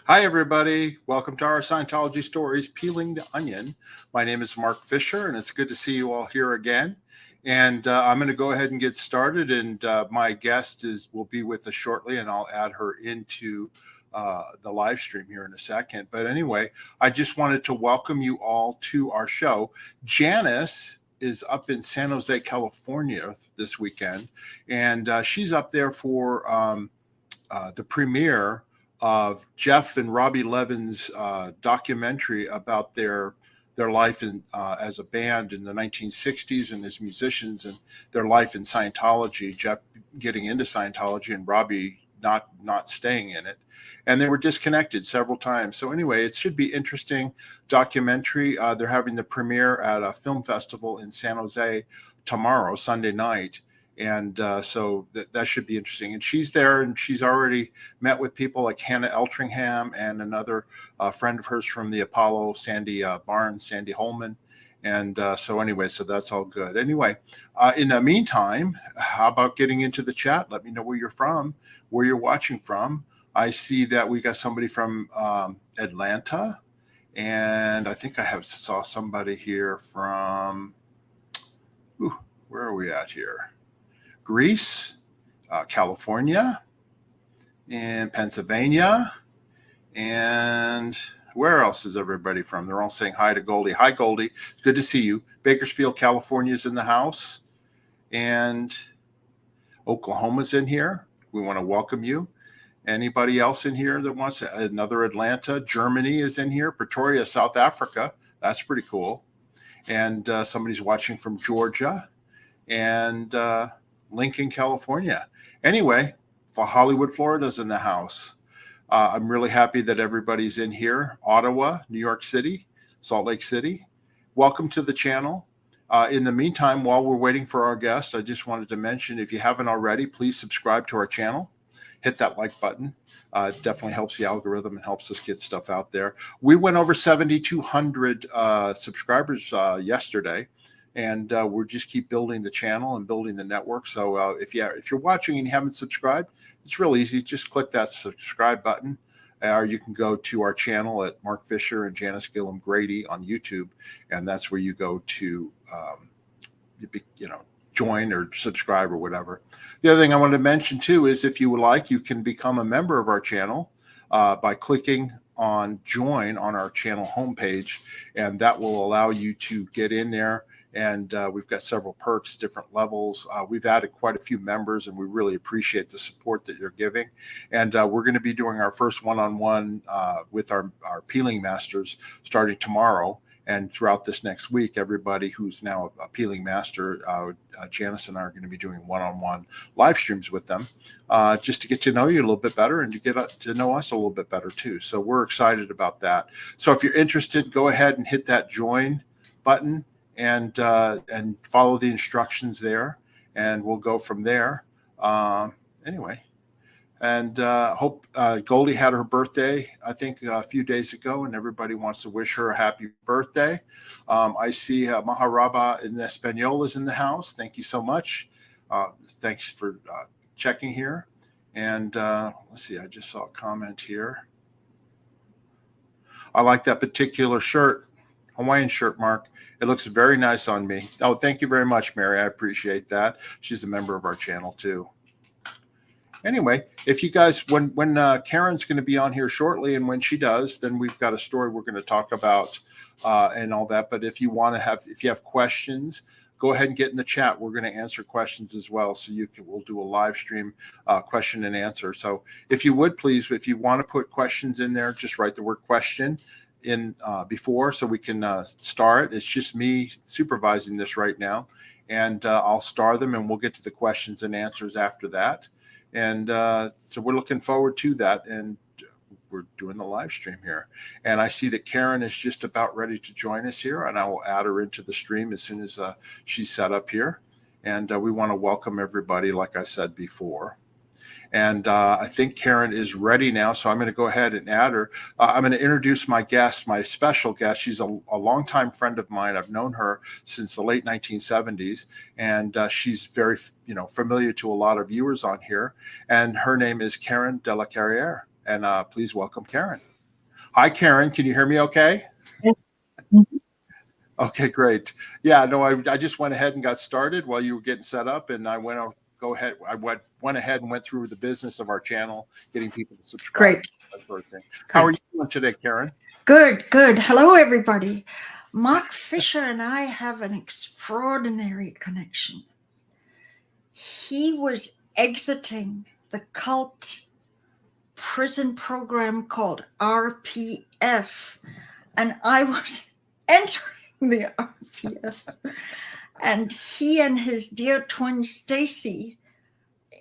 Hi, everybody. Welcome to our Scientology Stories, Peeling the Onion. My name is Mark Fisher, and it's good to see you all here again. And I'm going to go ahead and get started. And my guest will be with us shortly, and I'll add her into the live stream here in a second. But anyway, I just wanted to welcome you all to our show. Janice is up in San Jose, California this weekend, and she's up there for the premiere of Jeff and Robbie Levin's documentary about their life as a band in the 1960s and as musicians and their life in Scientology. Jeff getting into Scientology and Robbie not staying in it, and they were disconnected several times. So anyway, it should be interesting documentary. They're having the premiere at a film festival in San Jose tomorrow, Sunday night. And so that should be interesting. And she's there, and she's already met with people like Hannah Eltringham and another friend of hers from the Apollo, Sandy Barnes, Sandy Holman. And so anyway, so that's all good. Anyway, in the meantime, how about getting into the chat? Let me know where you're from, where you're watching from. I see that we got somebody from Atlanta, and I think I saw somebody here from, where are we at here? Greece, California, and Pennsylvania, and where else is everybody from? They're all saying hi to Goldie. Hi, Goldie. It's good to see you. Bakersfield, California is in the house, and Oklahoma's in here. We want to welcome you. Anybody else in here that wants another Atlanta? Germany is in here. Pretoria, South Africa. That's pretty cool. And somebody's watching from Georgia, and Lincoln, California. Anyway, for Hollywood, Florida's in the house. I'm really happy that everybody's in here. Ottawa, New York City, Salt Lake City. Welcome to the channel. In the meantime, while we're waiting for our guest, I just wanted to mention, if you haven't already, please subscribe to our channel. Hit that like button. It definitely helps the algorithm and helps us get stuff out there. We went over 7,200 subscribers yesterday. And we'll just keep building the channel and building the network. So if you're watching and you haven't subscribed, it's real easy. Just click that subscribe button, or you can go to our channel at Mark Fisher and Janice Gillum Grady on YouTube, and that's where you go to join or subscribe or whatever. The other thing I wanted to mention too is, if you would like, you can become a member of our channel by clicking on join on our channel homepage, and that will allow you to get in there. And we've got several perks, different levels. We've added quite a few members, and we really appreciate the support that you're giving. And we're going to be doing our first one-on-one with our peeling masters starting tomorrow. And throughout this next week, everybody who's now a peeling master, Janice and I are going to be doing one-on-one live streams with them, just to get to know you a little bit better and to get to know us a little bit better too. So we're excited about that. So if you're interested, go ahead and hit that join button and follow the instructions there, and we'll go from there. Anyway, and hope Goldie had her birthday, I think, a few days ago, and everybody wants to wish her a happy birthday. I see Maharaba in Espanol is in the house. Thank you so much. Thanks for checking here. And let's see, I just saw a comment here. I like that particular shirt, Hawaiian shirt, Mark. It looks very nice on me. Oh, thank you very much, Mary. I appreciate that. She's a member of our channel too. Anyway, if you guys, when Karen's going to be on here shortly, and when she does, then we've got a story we're going to talk about and all that. But if you have questions, go ahead and get in the chat. We're going to answer questions as well. So we'll do a live stream question and answer. So if you would, please, if you want to put questions in there, just write the word question in before, so we can start. It's just me supervising this right now, and I'll star them, and we'll get to the questions and answers after that. And so we're looking forward to that, and we're doing the live stream here. And I see that Karen is just about ready to join us here, and I will add her into the stream as soon as she's set up here. And we want to welcome everybody, like I said before. And I think Karen is ready now, so I'm going to go ahead and add her. I'm going to introduce my guest, my special guest. She's a longtime friend of mine. I've known her since the late 1970s, and she's very, familiar to a lot of viewers on here. And her name is Karen de la Carriere. And please welcome Karen. Hi, Karen. Can you hear me okay? Okay, great. Yeah, no, I just went ahead and got started while you were getting set up, and I went ahead and went through the business of our channel, getting people to subscribe. Great. That sort of thing. How are you doing today, Karen? Good. Hello, everybody. Mark Fisher and I have an extraordinary connection. He was exiting the cult prison program called RPF, and I was entering the RPF. And he and his dear twin Stacy,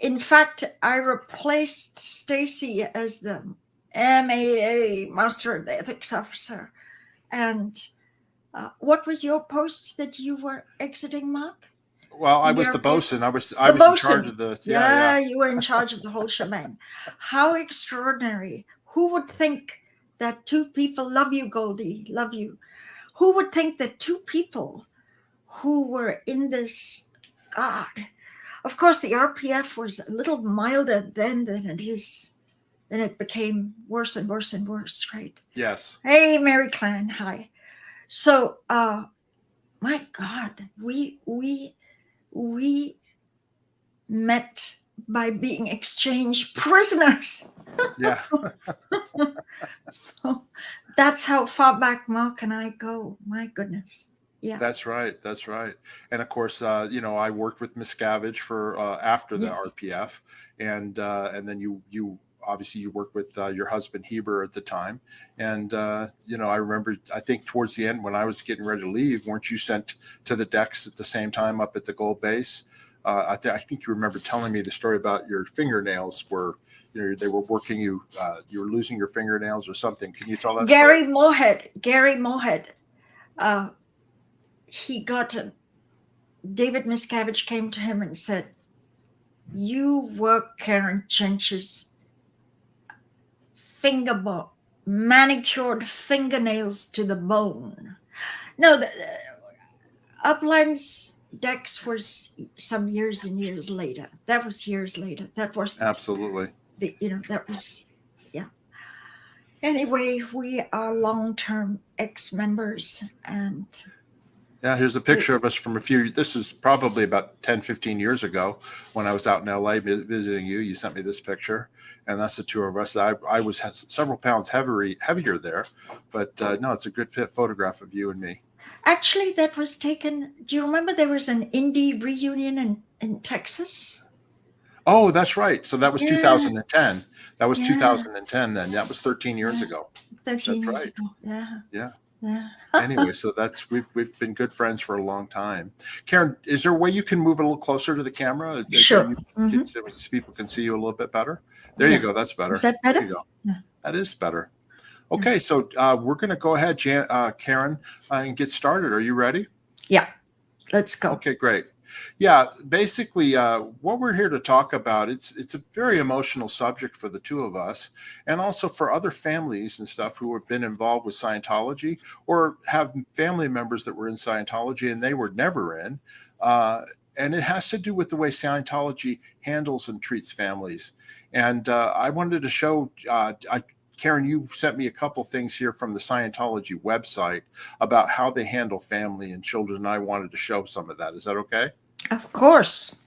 in fact, I replaced Stacy as the MAA, Master of the Ethics Officer. And what was your post that you were exiting, Mark? Well, I was the bosun. I was in charge of the. Yeah, you were in charge of the whole shebang. How extraordinary! Who would think that two people love you, Goldie? Love you. Who would think that two people who were in this, God, of course, the RPF was a little milder then than it is. Then it became worse and worse and worse, right? Yes. Hey, Mary Clan, hi. So, my God, we met by being exchanged prisoners. Yeah. So that's how far back Mark and I go. My goodness. Yeah. That's right. And of course, I worked with Miscavige for after the RPF, and then you obviously you worked with your husband Heber at the time, and I remember, I think towards the end when I was getting ready to leave, weren't you sent to the decks at the same time up at the Gold Base? I think you remember telling me the story about your fingernails were. They were working you. You were losing your fingernails or something. Can you tell that Gary story? Gary Moorhead. He got David Miscavige came to him and said, "You work Karen Chench's manicured fingernails to the bone." No, the Uplands Decks was some years and years later. That was years later. That was absolutely. That was, yeah. Anyway, we are long-term ex-members, and yeah, here's a picture of us from this is probably about 10, 15 years ago when I was out in LA visiting you. You sent me this picture, and that's the two of us. I was several pounds heavier there, but no, it's a good photograph of you and me. Actually, that was taken. Do you remember there was an indie reunion in Texas? Oh, that's right. So that was 2010. That was 2010 then. That was 13 years ago. 13 years ago. Yeah. Anyway, so we've been good friends for a long time. Karen, is there a way you can move a little closer to the camera? Sure. So people can see you a little bit better. There you go. That's better. Is that better? There you go. Yeah. That is better. Okay, so we're going to go ahead, Karen, and get started. Are you ready? Yeah. Let's go. Okay, great. Yeah, basically, what we're here to talk about, it's a very emotional subject for the two of us, and also for other families and stuff who have been involved with Scientology or have family members that were in Scientology and they were never in. And it has to do with the way Scientology handles and treats families. And I wanted to show, Karen, you sent me a couple things here from the Scientology website about how they handle family and children, and I wanted to show some of that. Is that okay? Of course.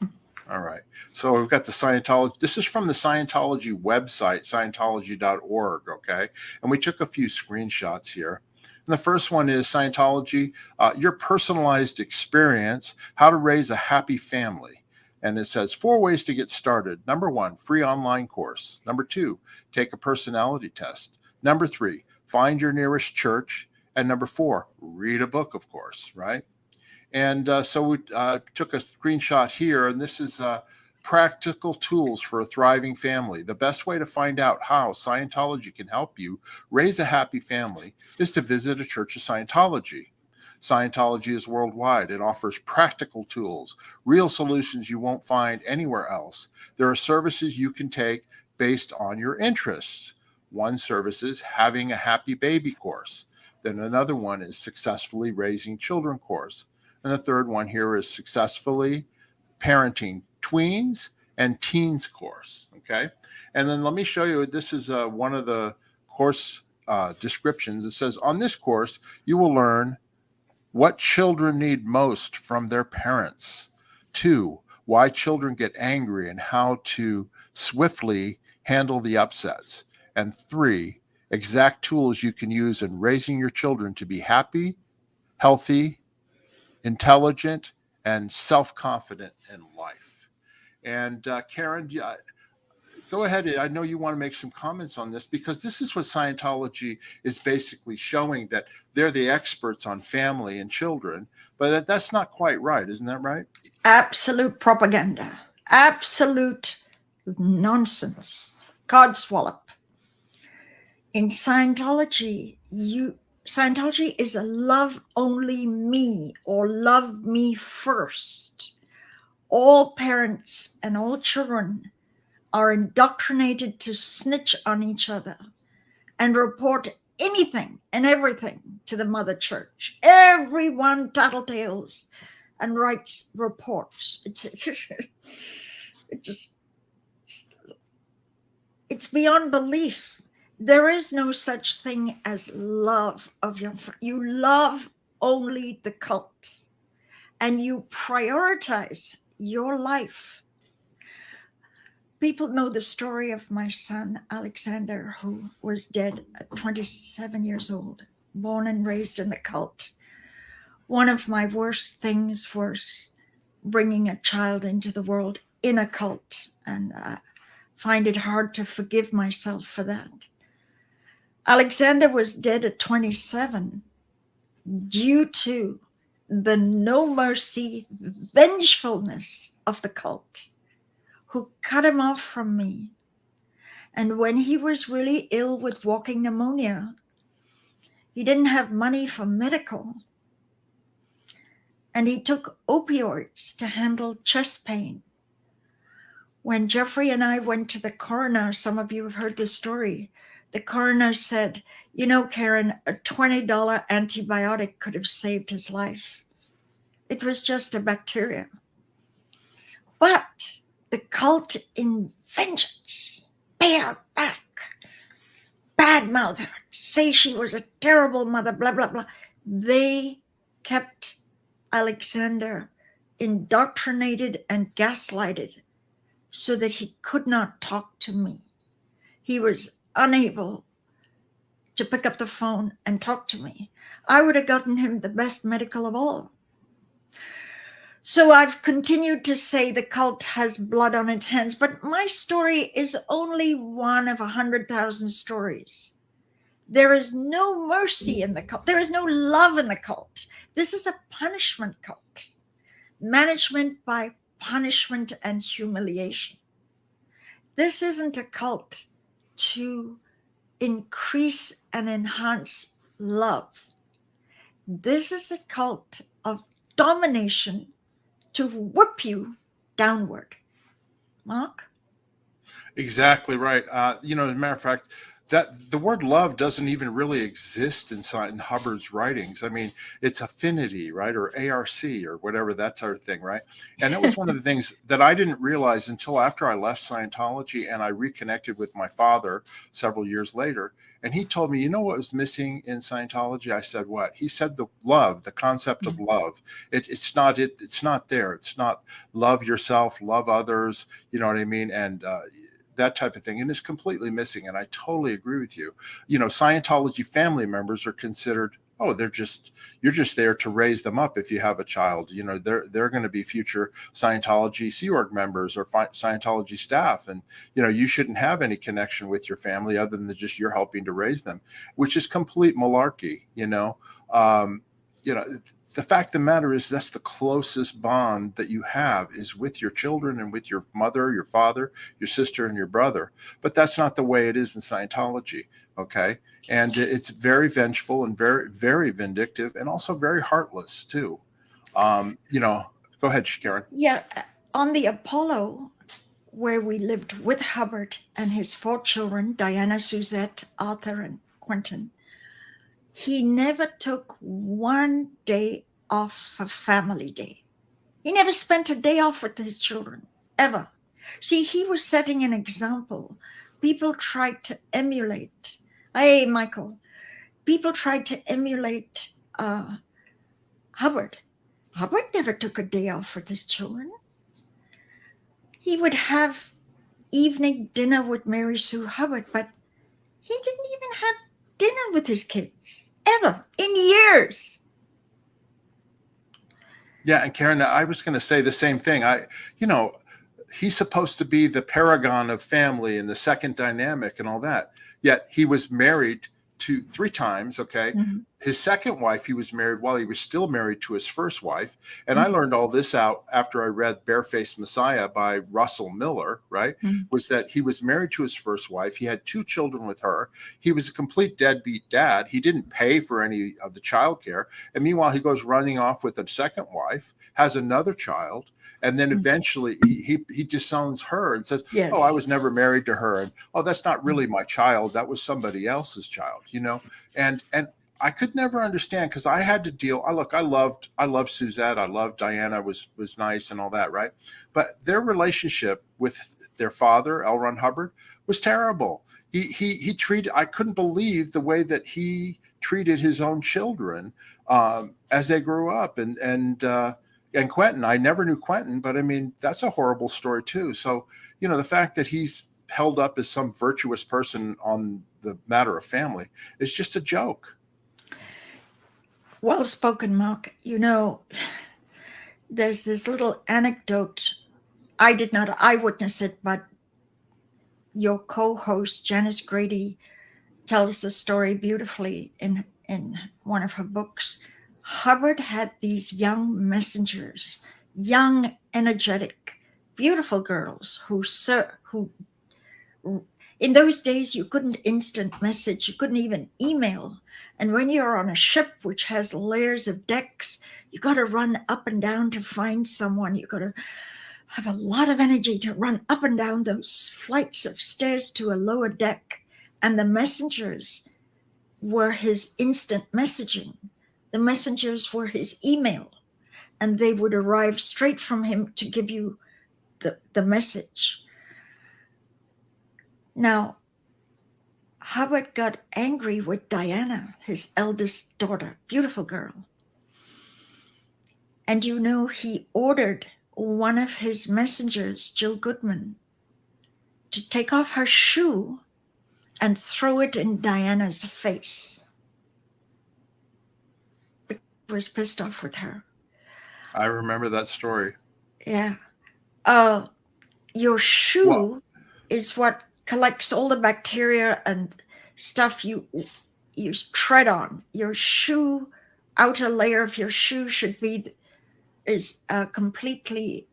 All right. So we've got the Scientology. This is from the Scientology website, scientology.org, okay? And we took a few screenshots here. And the first one is Scientology, your personalized experience, how to raise a happy family. And it says 4 ways to get started. Number 1, free online course. Number 2, take a personality test. Number 3, find your nearest church. And number 4, read a book, of course, right? And so we took a screenshot here, and this is practical tools for a thriving family. The best way to find out how Scientology can help you raise a happy family is to visit a Church of Scientology. Scientology is worldwide. It offers practical tools, real solutions you won't find anywhere else. There are services you can take based on your interests. One service is having a happy baby course. Then another one is successfully raising children course. And the third one here is successfully parenting tweens and teens course. Okay. And then let me show you, this is one of the course descriptions. It says, on this course, you will learn what children need most from their parents. 2, why children get angry and how to swiftly handle the upsets. And 3, exact tools you can use in raising your children to be happy, healthy, intelligent, and self-confident in life. And Karen, go ahead. I know you want to make some comments on this, because this is what Scientology is basically showing, that they're the experts on family and children, but that's not quite right. Isn't that right? Absolute propaganda, absolute nonsense, codswallop. In Scientology, Scientology is a love only me, or love me first. All parents and all children are indoctrinated to snitch on each other and report anything and everything to the mother church. Everyone tattletales and writes reports. It's beyond belief. There is no such thing as love of your friend. You love only the cult, and you prioritize your life. People know the story of my son, Alexander, who was dead at 27 years old, born and raised in the cult. One of my worst things was bringing a child into the world in a cult, and I find it hard to forgive myself for that. Alexander was dead at 27 due to the no mercy vengefulness of the cult, who cut him off from me. And when he was really ill with walking pneumonia, he didn't have money for medical, and he took opioids to handle chest pain. When Jeffrey and I went to the coroner, some of you have heard this story, the coroner said, you know, Karen, a $20 antibiotic could have saved his life. It was just a bacteria. But the cult in vengeance, pay her back, badmouth her, say she was a terrible mother, blah, blah, blah. They kept Alexander indoctrinated and gaslighted so that he could not talk to me. He was unable to pick up the phone and talk to me. I would have gotten him the best medical of all. So I've continued to say the cult has blood on its hands, but my story is only one of 100,000 stories. There is no mercy in the cult. There is no love in the cult. This is a punishment cult. Management by punishment and humiliation. This isn't a cult to increase and enhance love. This is a cult of domination to whip you downward. Mark? Exactly right. As a matter of fact, that the word love doesn't even really exist in Hubbard's writings. I mean, it's affinity, right? Or ARC or whatever, that sort of thing, right? And that was one of the things that I didn't realize until after I left Scientology and I reconnected with my father several years later. And he told me, you know what was missing in Scientology? I said, what? He said the love, the concept of love. It's not there. It's not love yourself, love others, you know what I mean? And that type of thing. And it's completely missing. And I totally agree with you. Scientology family members are considered, you're just there to raise them up. If you have a child, they're going to be future Scientology Sea Org members or Scientology staff. And, you shouldn't have any connection with your family other than just you're helping to raise them, which is complete malarkey, the fact of the matter is that's the closest bond that you have is with your children and with your mother, your father, your sister, and your brother. But that's not the way it is in Scientology. Okay. And it's very vengeful and very, very vindictive and also very heartless too. Go ahead, Karen. Yeah, on the Apollo, where we lived with Hubbard and his 4 children, Diana, Suzette, Arthur, and Quentin, he never took one day off a family day. He never spent a day off with his children, ever. See, he was setting an example. People tried to emulate. Hey, Michael. People tried to emulate Hubbard. Hubbard never took a day off with his children. He would have evening dinner with Mary Sue Hubbard, but he didn't even have dinner with his kids, ever, in years. Yeah, and Karen, I was going to say the same thing. He's supposed to be the paragon of family and the second dynamic and all that. Yet he was married to 3 times. Okay. Mm-hmm. His second wife, he was married while he was still married to his first wife. And I learned all this out after I read Barefaced Messiah by Russell Miller, right? Was that he was married to his first wife. He had 2 children with her. He was a complete deadbeat dad. He didn't pay for any of the childcare. And meanwhile, he goes running off with a second wife, has another child. And then eventually he disowns her and says, Yes. "Oh, I was never married to her. And oh, that's not really my child. That was somebody else's child," And I could never understand because I had to deal. I loved Suzette. I loved Diana. Was nice and all that, right? But their relationship with their father, L. Ron Hubbard, was terrible. He treated. I couldn't believe the way that he treated his own children as they grew up, and Quentin, I never knew Quentin, but I mean, that's a horrible story too. So, the fact that he's held up as some virtuous person on the matter of family is just a joke. Well spoken, Mark. There's this little anecdote. I did not eyewitness it, but your co-host, Janice Grady, tells the story beautifully in one of her books. Hubbard had these young messengers, young, energetic, beautiful girls who in those days you couldn't instant message, you couldn't even email. And when you're on a ship which has layers of decks, you got to run up and down to find someone. You got to have a lot of energy to run up and down those flights of stairs to a lower deck. And the messengers were his instant messaging. The messengers were his email, and they would arrive straight from him to give you the message. Now, Hubbard got angry with Diana, his eldest daughter, beautiful girl. And he ordered one of his messengers, Jill Goodman, to take off her shoe and throw it in Diana's face. Was pissed off with her. I remember that story. Yeah. Your shoe is what collects all the bacteria and stuff you tread on. Your shoe, outer layer of your shoe is completely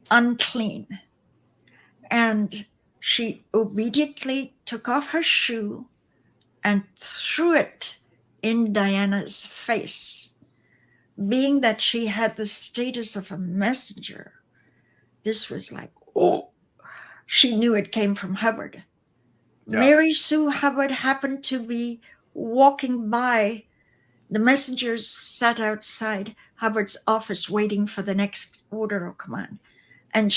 unclean. And she obediently took off her shoe and threw it in Diana's face. Being that she had the status of a messenger, this was like, she knew it came from Hubbard. Yeah. Mary Sue Hubbard happened to be walking by. The messengers sat outside Hubbard's office waiting for the next order or command. And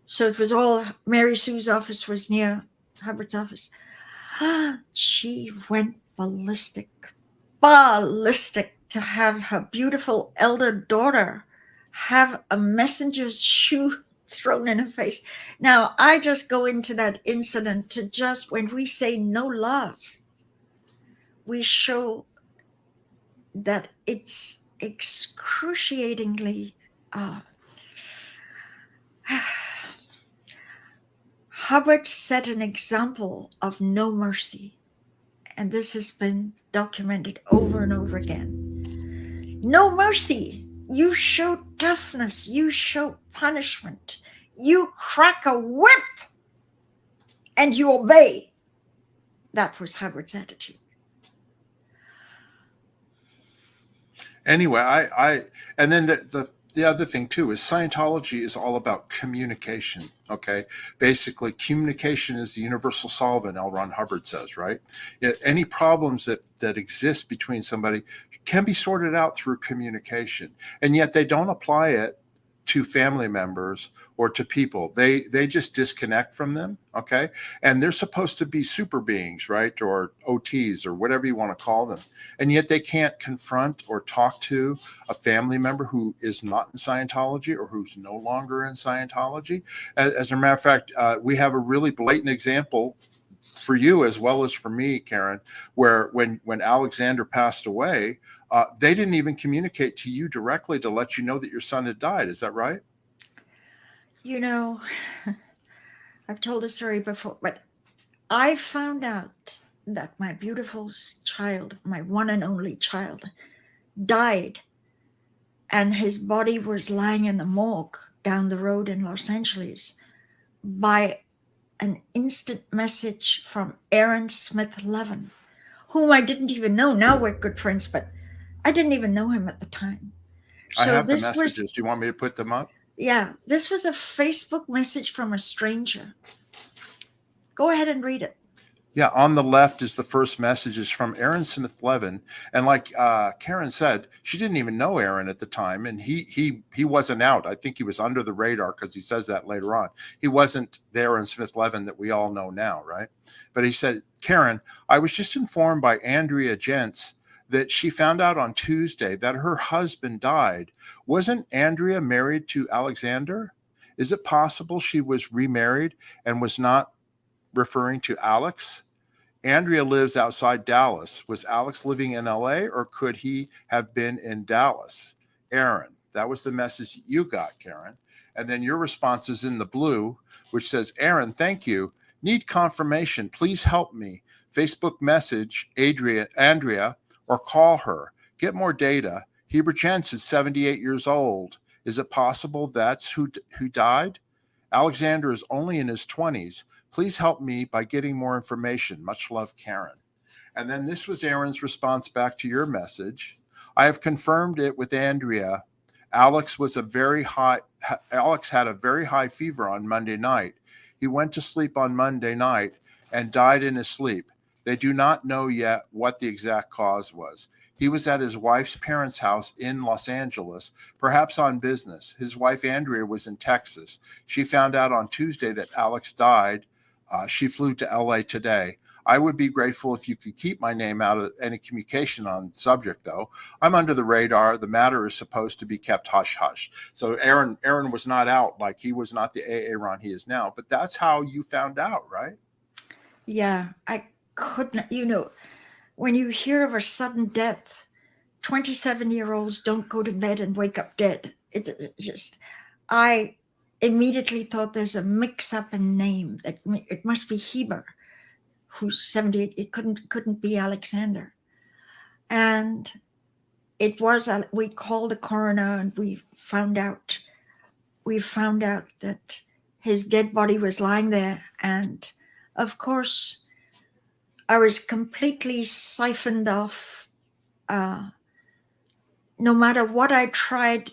so it was all, Mary Sue's office was near Hubbard's office. She went ballistic to have her beautiful elder daughter have a messenger's shoe thrown in her face. Now, I just go into that incident to just, when we say no love, we show that it's excruciatingly Hubbard set an example of no mercy. And this has been documented over and over again. No mercy. You show toughness. You show punishment. You crack a whip and you obey. That was Hubbard's attitude. Anyway, and then the other thing too is Scientology is all about communication. Okay, basically, communication is the universal solvent. L. Ron Hubbard says, right? Any problems that exist between somebody can be sorted out through communication, and yet they don't apply it to family members or to people. They just disconnect from them. Okay, and they're supposed to be super beings, right, or OTs or whatever you want to call them, and yet they can't confront or talk to a family member who is not in Scientology or who's no longer in Scientology. As a matter of fact, we have a really blatant example for you as well as for me, Karen, where when Alexander passed away, they didn't even communicate to you directly to let you know that your son had died. Is that right? You know, I've told the story before, but I found out that my beautiful child, my one and only child, died, and his body was lying in the morgue down the road in Los Angeles by an instant message from Aaron Smith Levin, whom I didn't even know. Now we're good friends, but I didn't even know him at the time. I So have the this messages. was, Do you want me to put them up? yeah, this was a Facebook message from a stranger. Go ahead and read it. Yeah, on the left is the first messages from Aaron Smith Levin, and like Karen said, she didn't even know Aaron at the time, and he wasn't out. I think he was under the radar because he says that later on. He wasn't the Aaron Smith Levin that we all know now, right? But he said, Karen, I was just informed by Andrea Gentz that she found out on Tuesday that her husband died. Wasn't Andrea married to Alexander? Is it possible she was remarried and was not referring to Alex? Andrea lives outside Dallas. Was Alex living in LA or could he have been in Dallas? Aaron, that was the message you got, Karen. And then your response is in the blue, which says, Aaron, thank you. Need confirmation. Please help me. Facebook message Andrea or call her. Get more data. Heber Jentz is 78 years old. Is it possible that's who died? Alexander is only in his 20s. Please help me by getting more information. Much love, Karen. And then this was Aaron's response back to your message. I have confirmed it with Andrea. Alex had a very high fever on Monday night. He went to sleep on Monday night and died in his sleep. They do not know yet what the exact cause was. He was at his wife's parents' house in Los Angeles, perhaps on business. His wife, Andrea, was in Texas. She found out on Tuesday that Alex died. She flew to LA today. I would be grateful if you could keep my name out of any communication on the subject, though. I'm under the radar. The matter is supposed to be kept hush-hush. So Aaron was not out, like he was not the Aaron he is now. But that's how you found out, right? Yeah, I couldn't, when you hear of a sudden death, 27-year-olds don't go to bed and wake up dead. I immediately thought there's a mix-up in name. It must be Heber, who's 78. It couldn't be Alexander. And it was, we called the coroner and we found out that his dead body was lying there. And of course, I was completely siphoned off. No matter what I tried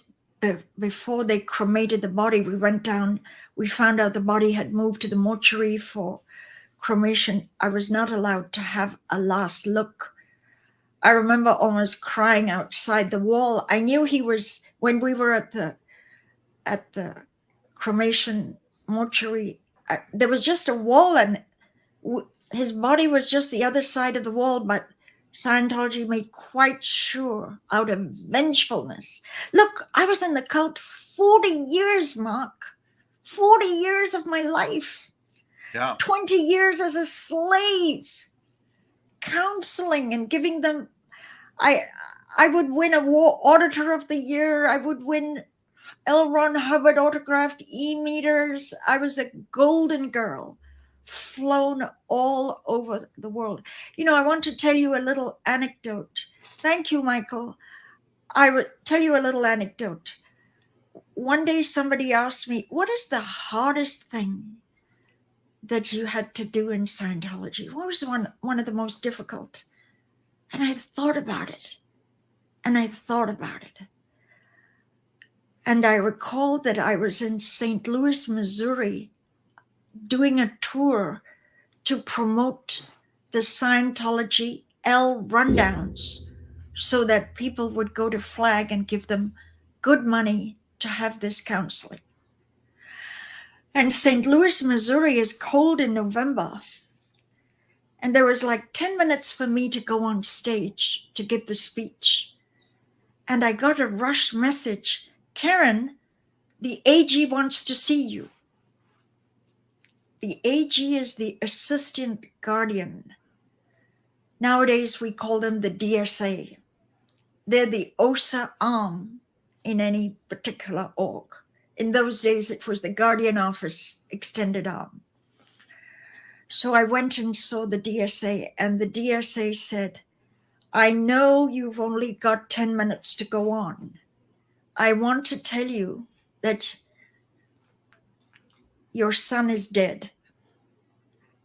before they cremated the body, we went down, we found out the body had moved to the mortuary for cremation. I was not allowed to have a last look. I remember almost crying outside the wall. I knew he was, when we were at the cremation mortuary, there was just a wall and his body was just the other side of the wall, but Scientology made quite sure, out of vengefulness. Look, I was in the cult 40 years, Mark. 40 years of my life. Yeah. 20 years as a slave, counseling and giving them. I would win a War Auditor of the Year. I would win L. Ron Hubbard autographed e-meters. I was a golden girl, flown all over the world. I want to tell you a little anecdote. Thank you, Michael. I would tell you a little anecdote. One day somebody asked me, what is the hardest thing that you had to do in Scientology? What was one of the most difficult? And I thought about it. And I thought about it. And I recalled that I was in St. Louis, Missouri, doing a tour to promote the Scientology L rundowns so that people would go to Flag and give them good money to have this counseling. And St. Louis, Missouri is cold in November. And there was like 10 minutes for me to go on stage to give the speech. And I got a rush message, Karen, the AG wants to see you. The AG is the assistant guardian. Nowadays, we call them the DSA. They're the OSA arm in any particular org. In those days, it was the Guardian Office extended arm. So I went and saw the DSA, and the DSA said, I know you've only got 10 minutes to go on. I want to tell you that your son is dead.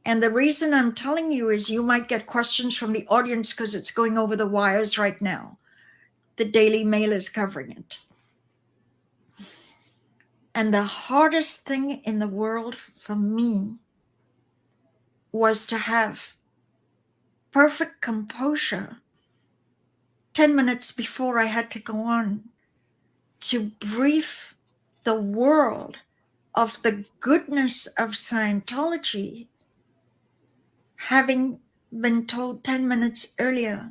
And the reason I'm telling you is you might get questions from the audience because it's going over the wires right now. The Daily Mail is covering it. And the hardest thing in the world for me was to have perfect composure 10 minutes before I had to go on to brief the world of the goodness of Scientology, having been told 10 minutes earlier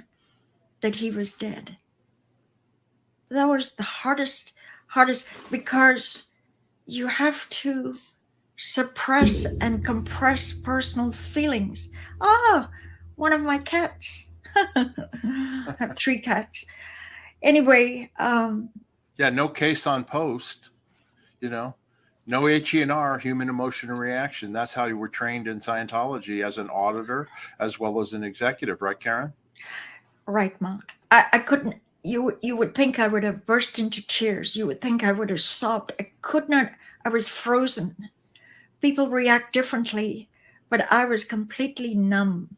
that he was dead. That was the hardest, because you have to suppress and compress personal feelings. One of my cats. I have 3 cats. Anyway. Yeah, no case on post, no HE&R, human emotion and reaction. That's how you were trained in Scientology as an auditor as well as an executive, right, Karen? Right, Mark. I couldn't, you would think I would have burst into tears. You would think I would have sobbed. I could not, I was frozen. People react differently, but I was completely numb.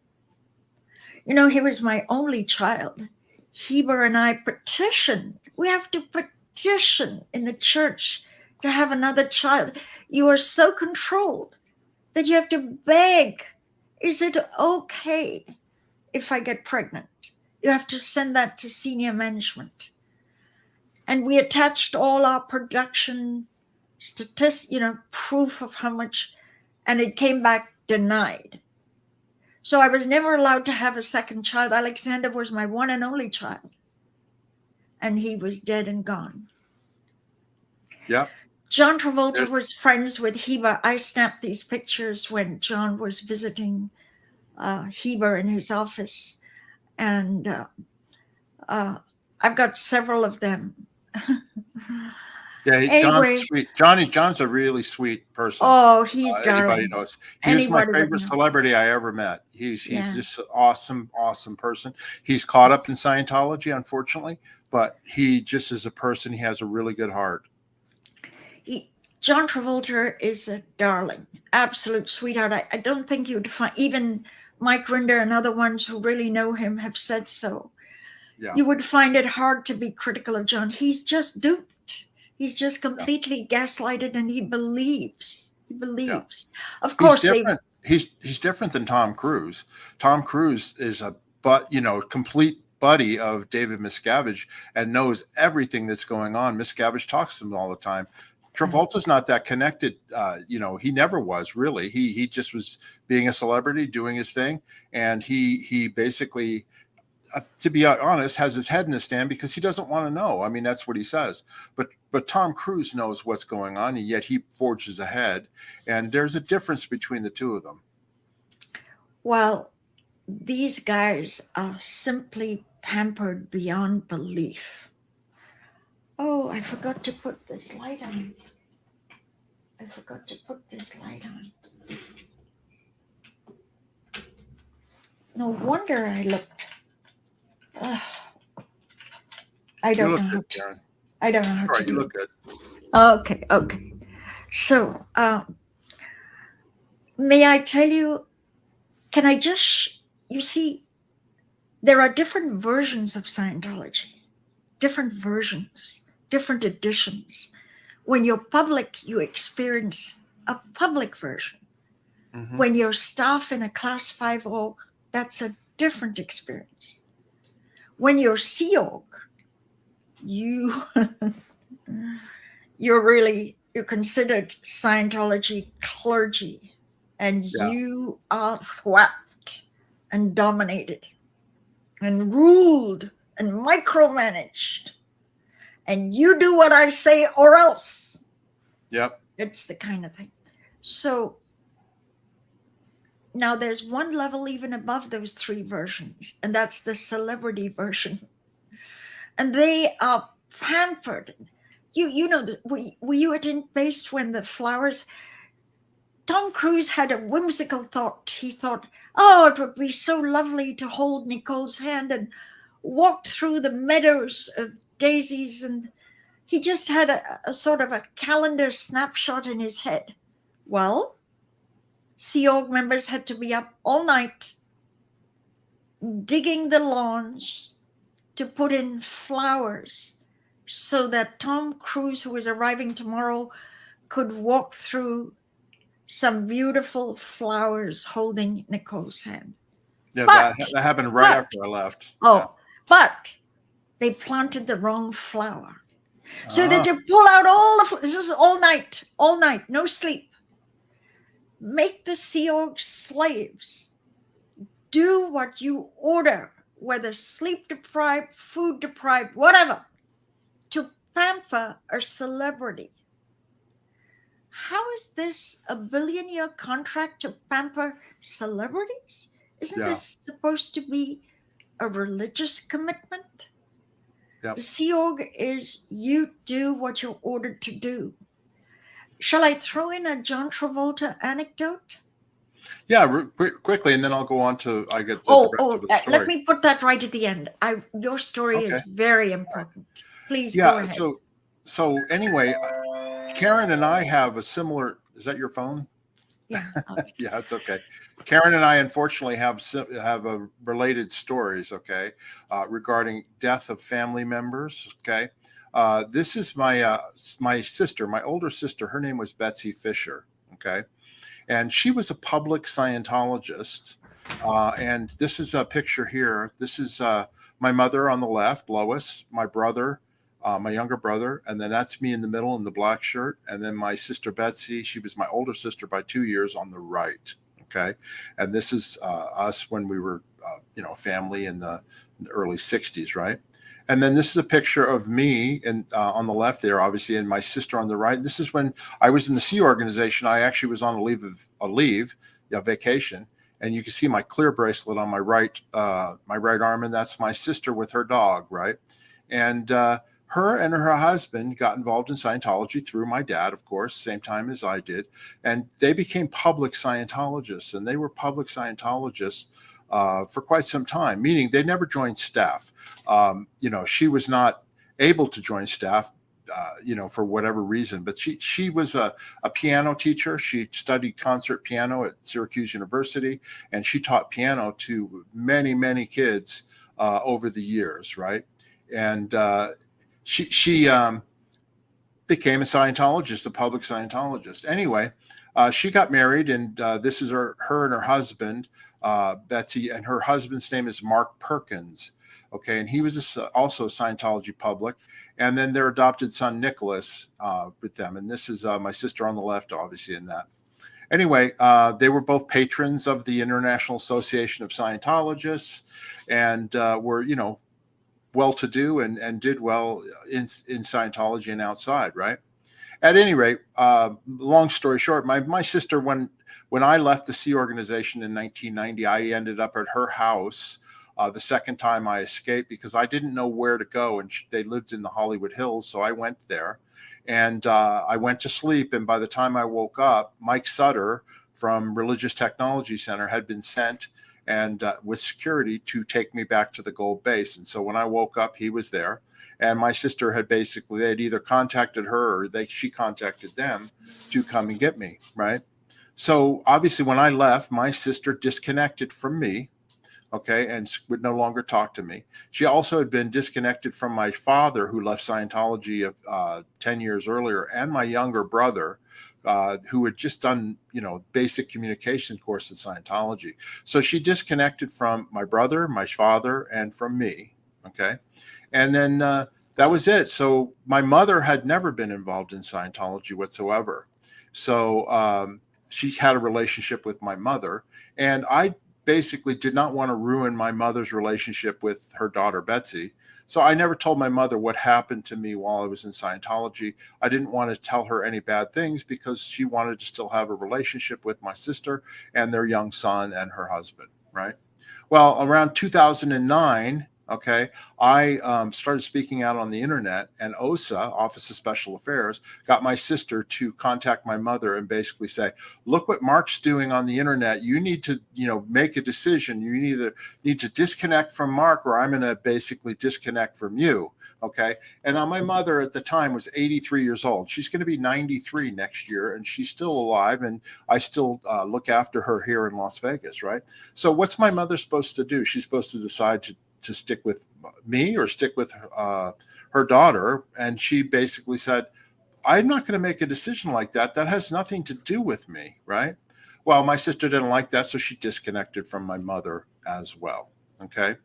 He was my only child. Heber and I petitioned. We have to petition in the church to have another child. You are so controlled that you have to beg. Is it okay if I get pregnant? You have to send that to senior management. And we attached all our production statistics, proof of how much, and it came back denied. So I was never allowed to have a second child. Alexander was my one and only child. And he was dead and gone. Yeah. John Travolta was friends with Heber. I snapped these pictures when John was visiting Heber in his office. And I've got several of them. Yeah, anyway, John's sweet. John's a really sweet person. Oh, he's darling. Anybody knows. He was my favorite celebrity I ever met. He's just an awesome person. He's caught up in Scientology, unfortunately, but he just as a person, he has a really good heart. John Travolta is a darling, absolute sweetheart. I don't think you'd find, even Mike Rinder and other ones who really know him have said so. Yeah. You would find it hard to be critical of John. He's just duped. He's just completely gaslighted, and he believes. Yeah. Of course, he's different than Tom Cruise. Tom Cruise is complete buddy of David Miscavige and knows everything that's going on. Miscavige talks to him all the time. Travolta's not that connected. He never was really. He just was being a celebrity, doing his thing, and he basically, to be honest, has his head in the stand because he doesn't want to know. I mean, that's what he says. But Tom Cruise knows what's going on, and yet he forges ahead. And there's a difference between the two of them. Well, these guys are simply pampered beyond belief. Oh, I forgot to put this light on. No wonder I looked. I You don't look know good, how to. Karen. I don't know how All to right, you do look it. good. Okay, okay. So, may I tell you? Can I just? You see, there are different versions of Scientology, different versions, different editions. When you're public, you experience a public version. Hmm. When you're staff in a class 5 org, that's a different experience. When you're Sea Org, you you're considered Scientology clergy, and Yeah. you are whacked and dominated and ruled and micromanaged, and you do what I say or else. Yep. It's the kind of thing. So now there's one level even above those three versions, and that's the celebrity version. And they are pampered. You know, were you at In Base when the flowers? Tom Cruise had a whimsical thought. He thought, oh, it would be so lovely to hold Nicole's hand and walk through the meadows of daisies. And he just had a sort of a calendar snapshot in his head. Well, Sea Org members had to be up all night digging the lawns to put in flowers so that Tom Cruise, who was arriving tomorrow, could walk through some beautiful flowers holding Nicole's hand. Yeah, But, that happened right but, after I left. Yeah. oh, but they planted the wrong flower. So they had Ah, to pull out this is all night, no sleep. Make the Sea Org slaves do what you order, whether sleep deprived, food deprived, whatever, to pamper a celebrity. How is this a billion-year contract to pamper celebrities? Isn't yeah. this supposed to be a religious commitment? Yep. The Sea Org is you do what you're ordered to do. Shall I throw in a John Travolta anecdote? Yeah, quickly, and then I'll go on to I get the rest of the Let story. me put that right at the end. Your story Okay. is very important. Please go Yeah. ahead. So anyway, Karen and I have a similar. Is that your phone? Yeah. Yeah, it's okay. Karen and I unfortunately have a related stories. Okay, regarding death of family members. Okay, this is my sister, my older sister. Her name was Betsy Fisher. Okay, and she was a public Scientologist. And this is a picture here. This is my mother on the left, Lois, my brother, my younger brother, and then that's me in the middle in the black shirt, and then my sister Betsy. She was my older sister by 2 years on the right. Okay, and this is us when we were, family in the early '60s, right? And then this is a picture of me and on the left there, obviously, and my sister on the right. This is when I was in the Sea Organization. I actually was on a vacation, and you can see my clear bracelet on my right arm, and that's my sister with her dog, right? And her and her husband got involved in Scientology through my dad, of course, same time as I did, and they became public Scientologists, and they were public Scientologists for quite some time, meaning they never joined staff. She was not able to join staff, for whatever reason, but she was a piano teacher. She studied concert piano at Syracuse University, and she taught piano to many, many kids over the years, right? And she became a Scientologist, a public Scientologist. Anyway, she got married, and this is her and her husband, Betsy, and her husband's name is Mark Perkins. Okay, and he was also a Scientology public, and then their adopted son Nicholas with them. And this is my sister on the left, obviously, in that. Anyway, they were both patrons of the International Association of Scientologists, and were, well-to-do and did well in Scientology and outside, right? At any rate, long story short, my sister, when I left the Sea Organization in 1990, I ended up at her house the second time I escaped because I didn't know where to go, and they lived in the Hollywood Hills, so I went there, and I went to sleep, and by the time I woke up, Mike Sutter from Religious Technology Center had been sent, and with security to take me back to the gold base. And so when I woke up, he was there, and my sister had basically, they had either contacted her or she contacted them to come and get me, right? So obviously when I left, my sister disconnected from me, okay, and would no longer talk to me. She also had been disconnected from my father, who left Scientology 10 years earlier, and my younger brother, who had just done, basic communication course in Scientology. So she disconnected from my brother, my father, and from me, okay? And then that was it. So my mother had never been involved in Scientology whatsoever. So she had a relationship with my mother, and I basically did not want to ruin my mother's relationship with her daughter, Betsy. So I never told my mother what happened to me while I was in Scientology. I didn't want to tell her any bad things because she wanted to still have a relationship with my sister and their young son and her husband, right? Well, around 2009, okay, I started speaking out on the internet, and OSA, Office of Special Affairs, got my sister to contact my mother and basically say, look what Mark's doing on the internet. You need to, make a decision. You either need to disconnect from Mark, or I'm going to basically disconnect from you. Okay. And my mother at the time was 83 years old. She's going to be 93 next year, and she's still alive. And I still look after her here in Las Vegas. Right. So what's my mother supposed to do? She's supposed to decide to stick with me or stick with her daughter. And she basically said, I'm not going to make a decision like that. That has nothing to do with me. Right. Well, my sister didn't like that, so she disconnected from my mother as well. Okay.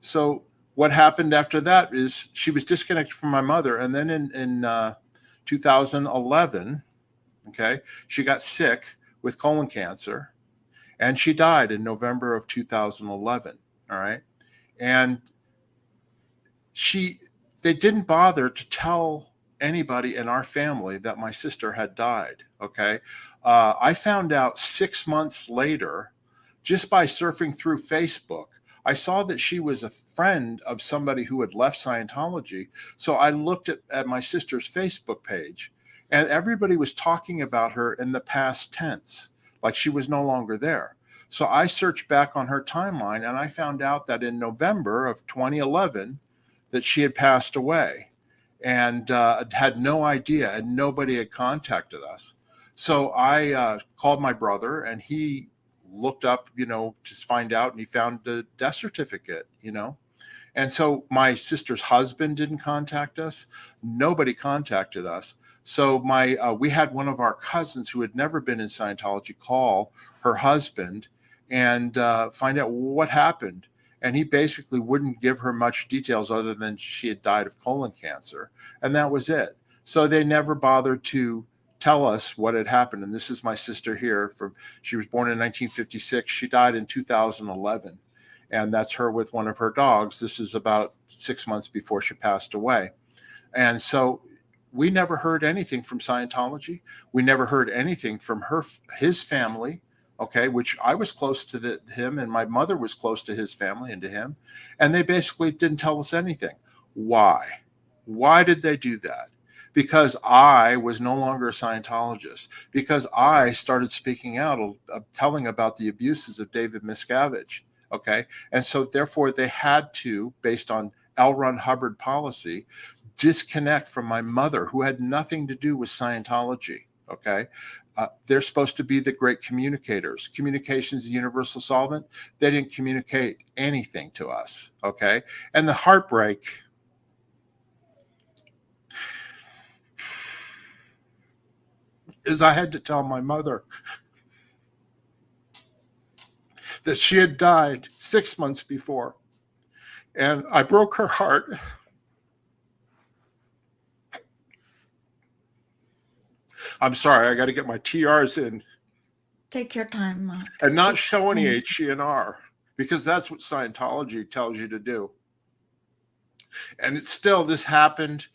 So what happened after that is she was disconnected from my mother. And then in 2011, okay, she got sick with colon cancer, and she died in November of 2011. All right. And they didn't bother to tell anybody in our family that my sister had died. Okay. I found out 6 months later, just by surfing through Facebook. I saw that she was a friend of somebody who had left Scientology. So I looked at my sister's Facebook page, and everybody was talking about her in the past tense, like she was no longer there. So I searched back on her timeline, and I found out that in November of 2011 that she had passed away, and had no idea, and nobody had contacted us. So I called my brother, and he looked up, to find out, and he found the death certificate, And so my sister's husband didn't contact us. Nobody contacted us. So we had one of our cousins who had never been in Scientology call her husband and find out what happened. And he basically wouldn't give her much details other than she had died of colon cancer. And that was it. So they never bothered to tell us what had happened. And this is my sister here. She was born in 1956. She died in 2011. And that's her with one of her dogs. This is about 6 months before she passed away. And so we never heard anything from Scientology. We never heard anything from his family, okay, which I was close to him, and my mother was close to his family and to him. And they basically didn't tell us anything. Why? Why did they do that? Because I was no longer a Scientologist, because I started speaking out, telling about the abuses of David Miscavige. Okay. And so therefore they had to, based on L. Ron Hubbard policy, disconnect from my mother, who had nothing to do with Scientology. Okay. They're supposed to be the great communicators. Communication's the universal solvent. They didn't communicate anything to us. Okay. And the heartbreak is I had to tell my mother that she had died 6 months before. And I broke her heart. I'm sorry, I got to get my TRs in. Take your time, Mark. And not show any HENR, because that's what Scientology tells you to do. And it's still, this happened,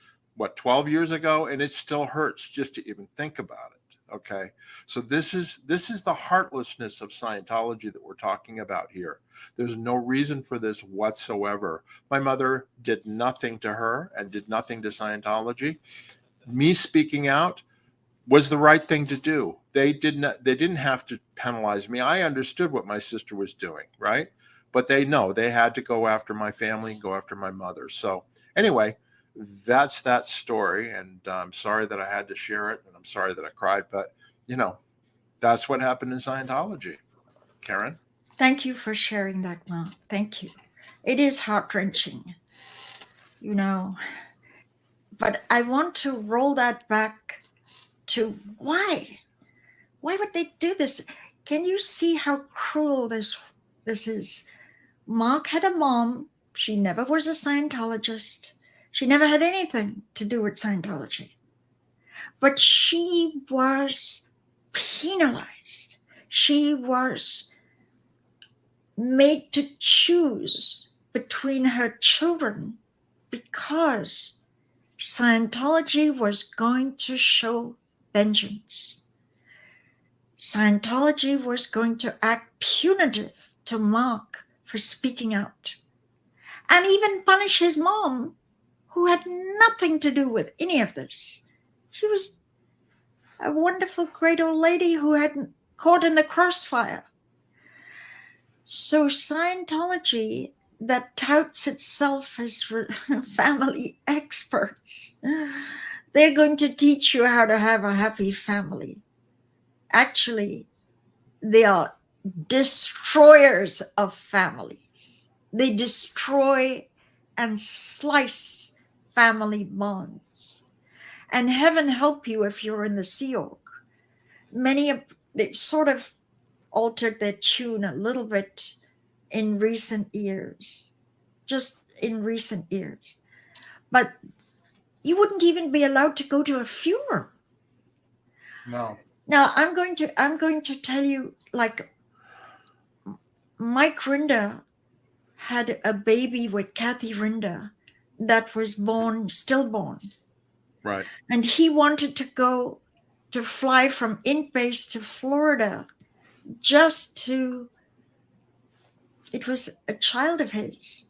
12 years ago, and it still hurts just to even think about it. Okay. So this is the heartlessness of Scientology that we're talking about here. There's no reason for this whatsoever. My mother did nothing to her and did nothing to Scientology. Me speaking out was the right thing to do. They didn't have to penalize me. I understood what my sister was doing, right? But they know they had to go after my family, go after my mother. So anyway, that's that story. And I'm sorry that I had to share it, and I'm sorry that I cried, but that's what happened in Scientology. Karen? Thank you for sharing that, Mom. Thank you. It is heart-wrenching, you know, but I want to roll that back to why? Why would they do this? Can you see how cruel this is? Mark had a mom. She never was a Scientologist. She never had anything to do with Scientology. But she was penalized. She was made to choose between her children because Scientology was going to show vengeance. Scientology was going to act punitive to Mark for speaking out and even punish his mom, who had nothing to do with any of this. She was a wonderful, great old lady who had caught in the crossfire. So Scientology, that touts itself as family experts, they're going to teach you how to have a happy family. Actually, they are destroyers of families. They destroy and slice family bonds. And heaven help you if you're in the Sea Org. They've sort of altered their tune a little bit in recent years, just in recent years. But you wouldn't even be allowed to go to a funeral. No. Now I'm going to tell you, like, Mike Rinder had a baby with Kathy Rinder that was stillborn. Right. And he wanted to fly from Base to Florida it was a child of his.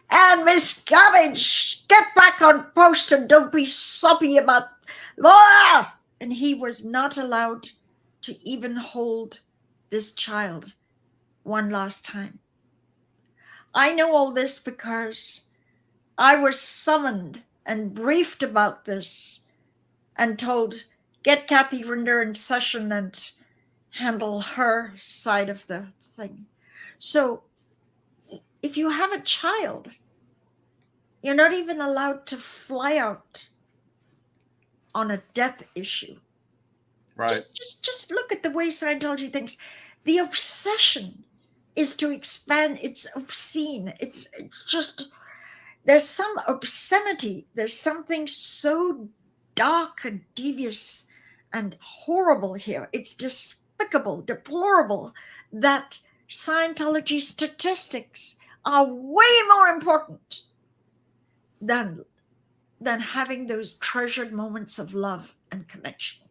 And Miss Gavage, get back on post and don't be soppy about, and he was not allowed to even hold this child one last time. I know all this because I was summoned and briefed about this and told, get Kathy Rinder in session and handle her side of the thing. So if you have a child, you're not even allowed to fly out on a death issue. Right. Just look at the way Scientology thinks. The obsession is to expand. It's obscene. It's just, there's some obscenity. There's something so dark and devious and horrible here. It's despicable, deplorable that Scientology statistics are way more important than having those treasured moments of love and connection.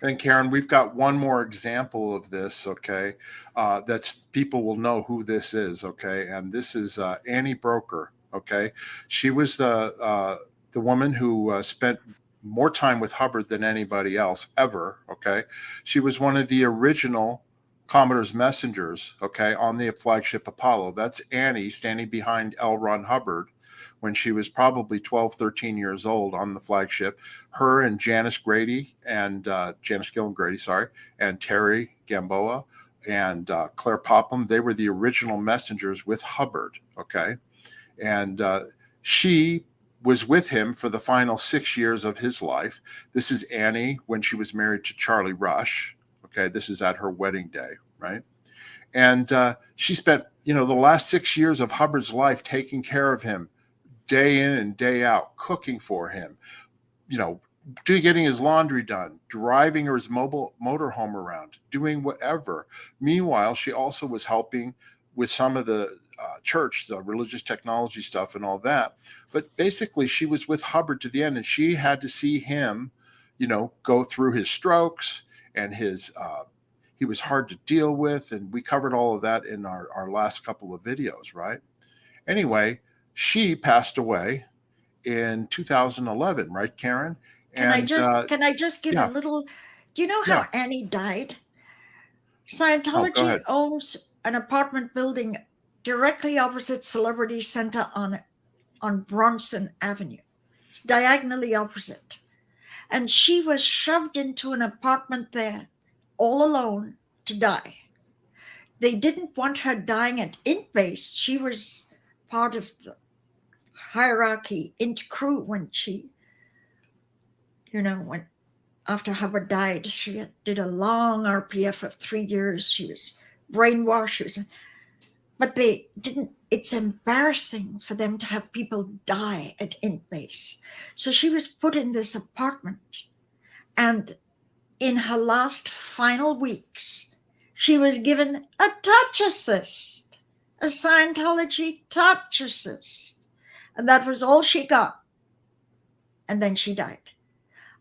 And Karen, we've got one more example of this, okay? That's, people will know who this is, okay? And this is Annie Broker, okay? She was the woman who spent more time with Hubbard than anybody else ever, okay? She was one of the original Commodore's messengers, okay, on the flagship Apollo. That's Annie standing behind L. Ron Hubbard when she was probably 12, 13 years old on the flagship. Her and Janice Grady and Janice Gilliam Grady, sorry, and Terry Gamboa and Claire Popham, they were the original messengers with Hubbard, okay? And she was with him for the final 6 years of his life. This is Annie when she was married to Charlie Rush, okay? This is at her wedding day, right? And she spent, the last 6 years of Hubbard's life taking care of him, day in and day out, cooking for him, getting his laundry done, driving his motorhome around, doing whatever. Meanwhile, she also was helping with some of the church, the religious technology stuff and all that. But basically, she was with Hubbard to the end, and she had to see him, go through his strokes and he was hard to deal with. And we covered all of that in our last couple of videos, right? Anyway, she passed away in 2011, right, Karen? Can I And just give a yeah, little? Do you know yeah. how Annie died? Oh, go Scientology ahead. owns an apartment building directly opposite Celebrity Center on Bronson Avenue. It's diagonally opposite. And she was shoved into an apartment there all alone to die. They didn't want her dying at Int Base. She was part of the hierarchy Int crew when when after Hubbard died, she did a long RPF of 3 years. She was brainwashed. But they didn't. It's embarrassing for them to have people die at Int Base. So she was put in this apartment, and in her last final weeks, she was given a touch assist, a Scientology touch assist. And that was all she got. And then she died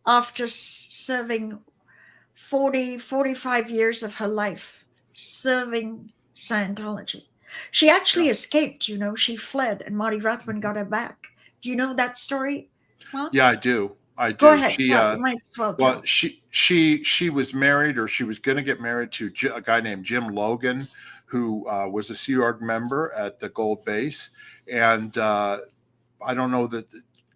after serving 45 years of her life serving Scientology. She Yeah. actually escaped, she fled, and Marty Rathman got her back. Do you know that story, Mark? Yeah, I do. I Go do. ahead, tell. You might as well Well, tell. she was married, or she was going to get married to a guy named Jim Logan, who was a Sea Org member at the Gold Base, and I don't know that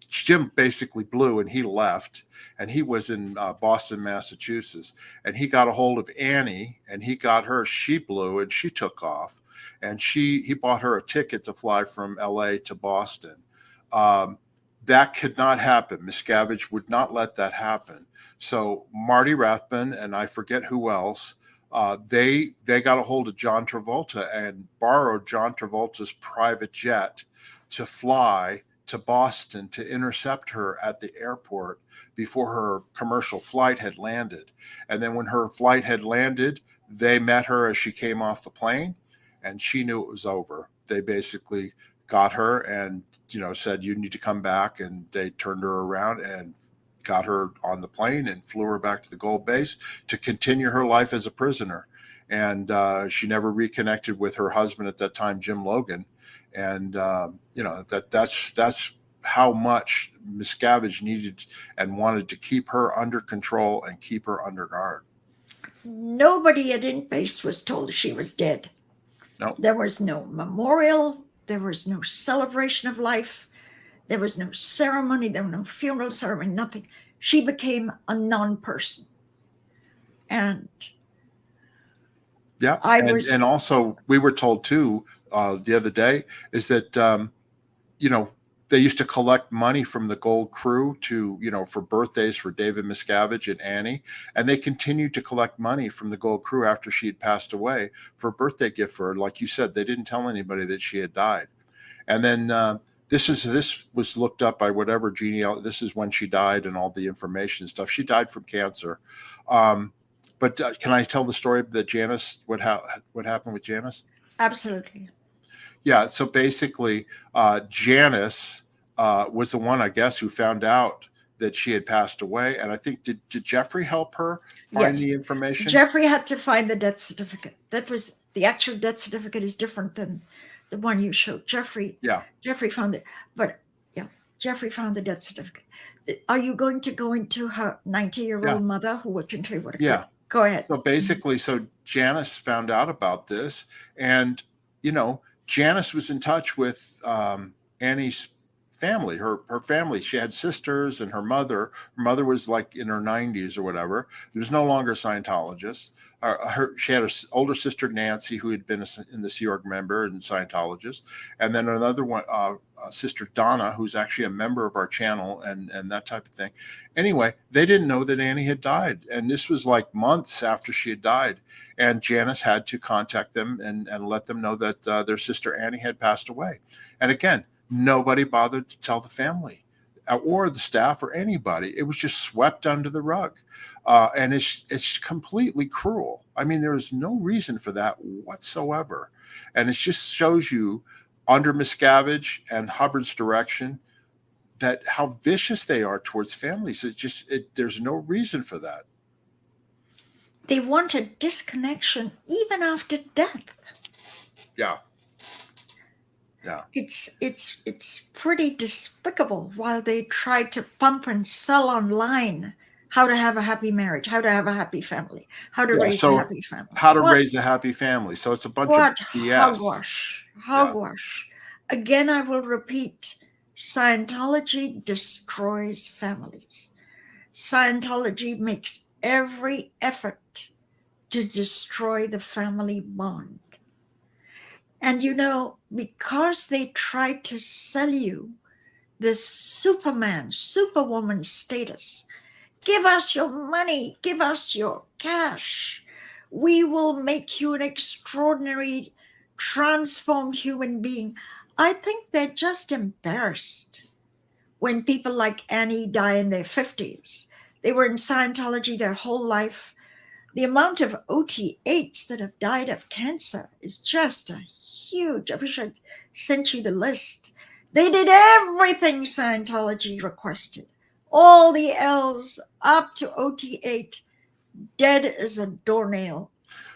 Jim basically blew and he left, and he was in Boston, Massachusetts, and he got a hold of Annie, and he got her. She blew and she took off, and he bought her a ticket to fly from L.A. to Boston. Um, that could not happen. Miscavige would not let that happen. So Marty Rathman and I forget who else. They got a hold of John Travolta and borrowed John Travolta's private jet to fly to Boston to intercept her at the airport before her commercial flight had landed. And then when her flight had landed, they met her as she came off the plane, and she knew it was over. They basically got her and said, you need to come back, and they turned her around and got her on the plane and flew her back to the Gold Base to continue her life as a prisoner. And she never reconnected with her husband at that time, Jim Logan. And that's how much Miscavige needed and wanted to keep her under control and keep her under guard. Nobody at Int Base was told she was dead. No. There was no memorial. There was no celebration of life. There was no ceremony. There was no funeral ceremony, nothing. She became a non-person. And yeah, and also we were told too the other day is that they used to collect money from the Gold Crew to for birthdays for David Miscavige and Annie, and they continued to collect money from the Gold Crew after she had passed away for a birthday gift for her. Like you said, they didn't tell anybody that she had died. And then this was looked up by whatever genealogy. This is when she died and all the information and stuff. She died from cancer. But can I tell the story that Janice, what happened with Janice? Absolutely. Yeah. So basically, Janice was the one, I guess, who found out that she had passed away. And I think, did Jeffrey help her find the information? Jeffrey had to find the death certificate. That was the actual death certificate is different than the one you showed. Jeffrey found it. But Jeffrey found the death certificate. Are you going to go into her 90-year-old mother who would would have quit? Go ahead. So basically, Janice found out about this, and Janice was in touch with Annie's family, her family. She had sisters and her mother. Her mother was like in her 90s or whatever. She was no longer a Scientologist. She had an older sister, Nancy, who had been in the Sea Org member and Scientologist. And then another one, sister Donna, who's actually a member of our channel and that type of thing. Anyway, they didn't know that Annie had died. And this was like months after she had died. And Janice had to contact them and let them know that their sister Annie had passed away. And again, nobody bothered to tell the family or the staff or anybody. It was just swept under the rug. And it's completely cruel. I mean, there is no reason for that whatsoever. And it just shows you under Miscavige and Hubbard's direction that how vicious they are towards families. There's no reason for that. They want a disconnection even after death. Yeah. Yeah. It's pretty despicable while they try to pump and sell online how to have a happy marriage, how to have a happy family, how to Yeah. raise a So happy family. how to raise a happy family. So it's a bunch of What BS. hogwash. Yeah. Hogwash. Again, I will repeat, Scientology destroys families. Scientology makes every effort to destroy the family bond. And because they try to sell you this Superman, Superwoman status, give us your money, give us your cash. We will make you an extraordinary, transformed human being. I think they're just embarrassed when people like Annie die in their 50s. They were in Scientology their whole life. The amount of OT8s that have died of cancer is just a huge. I wish I'd sent you the list. They did everything Scientology requested. All the L's up to OT8, dead as a doornail.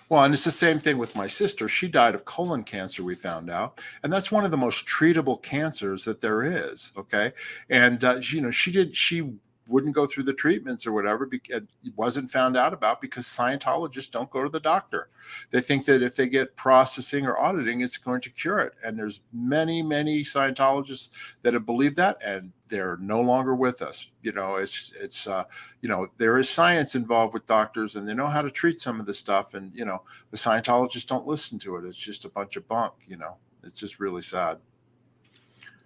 Well, and it's the same thing with my sister. She died of colon cancer, we found out. And that's one of the most treatable cancers that there is. Okay. And, she wouldn't go through the treatments or whatever. It wasn't found out about because Scientologists don't go to the doctor. They think that if they get processing or auditing, it's going to cure it. And there's many, many Scientologists that have believed that, and they're no longer with us. There is science involved with doctors, and they know how to treat some of the stuff. And, the Scientologists don't listen to it. It's just a bunch of bunk, It's just really sad.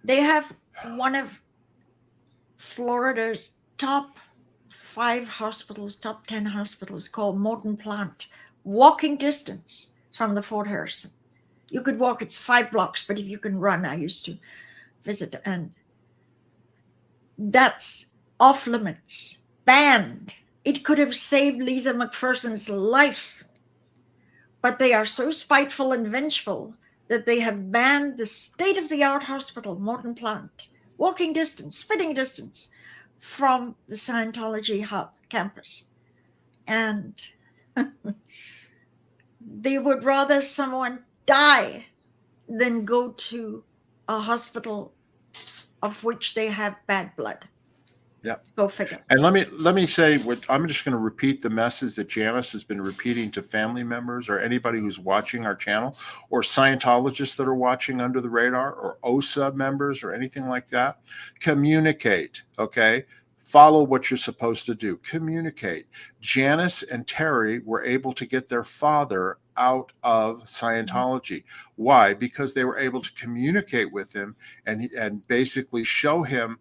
They have one of Florida's top 5 hospitals, top 10 hospitals, called Morton Plant, walking distance from the Fort Harrison. You could walk, it's 5 blocks, but if you can run, I used to visit, and that's off limits, banned. It could have saved Lisa McPherson's life, but they are so spiteful and vengeful that they have banned the state-of-the-art hospital, Morton Plant, walking distance, spitting distance from the Scientology hub campus. And they would rather someone die than go to a hospital of which they have bad blood. Yeah. Go figure. And let me say I'm just going to repeat the message that Janice has been repeating to family members or anybody who's watching our channel, or Scientologists that are watching under the radar, or OSA members or anything like that. Communicate, okay? Follow what you're supposed to do. Communicate. Janice and Terry were able to get their father out of Scientology. Why? Because they were able to communicate with him and basically show him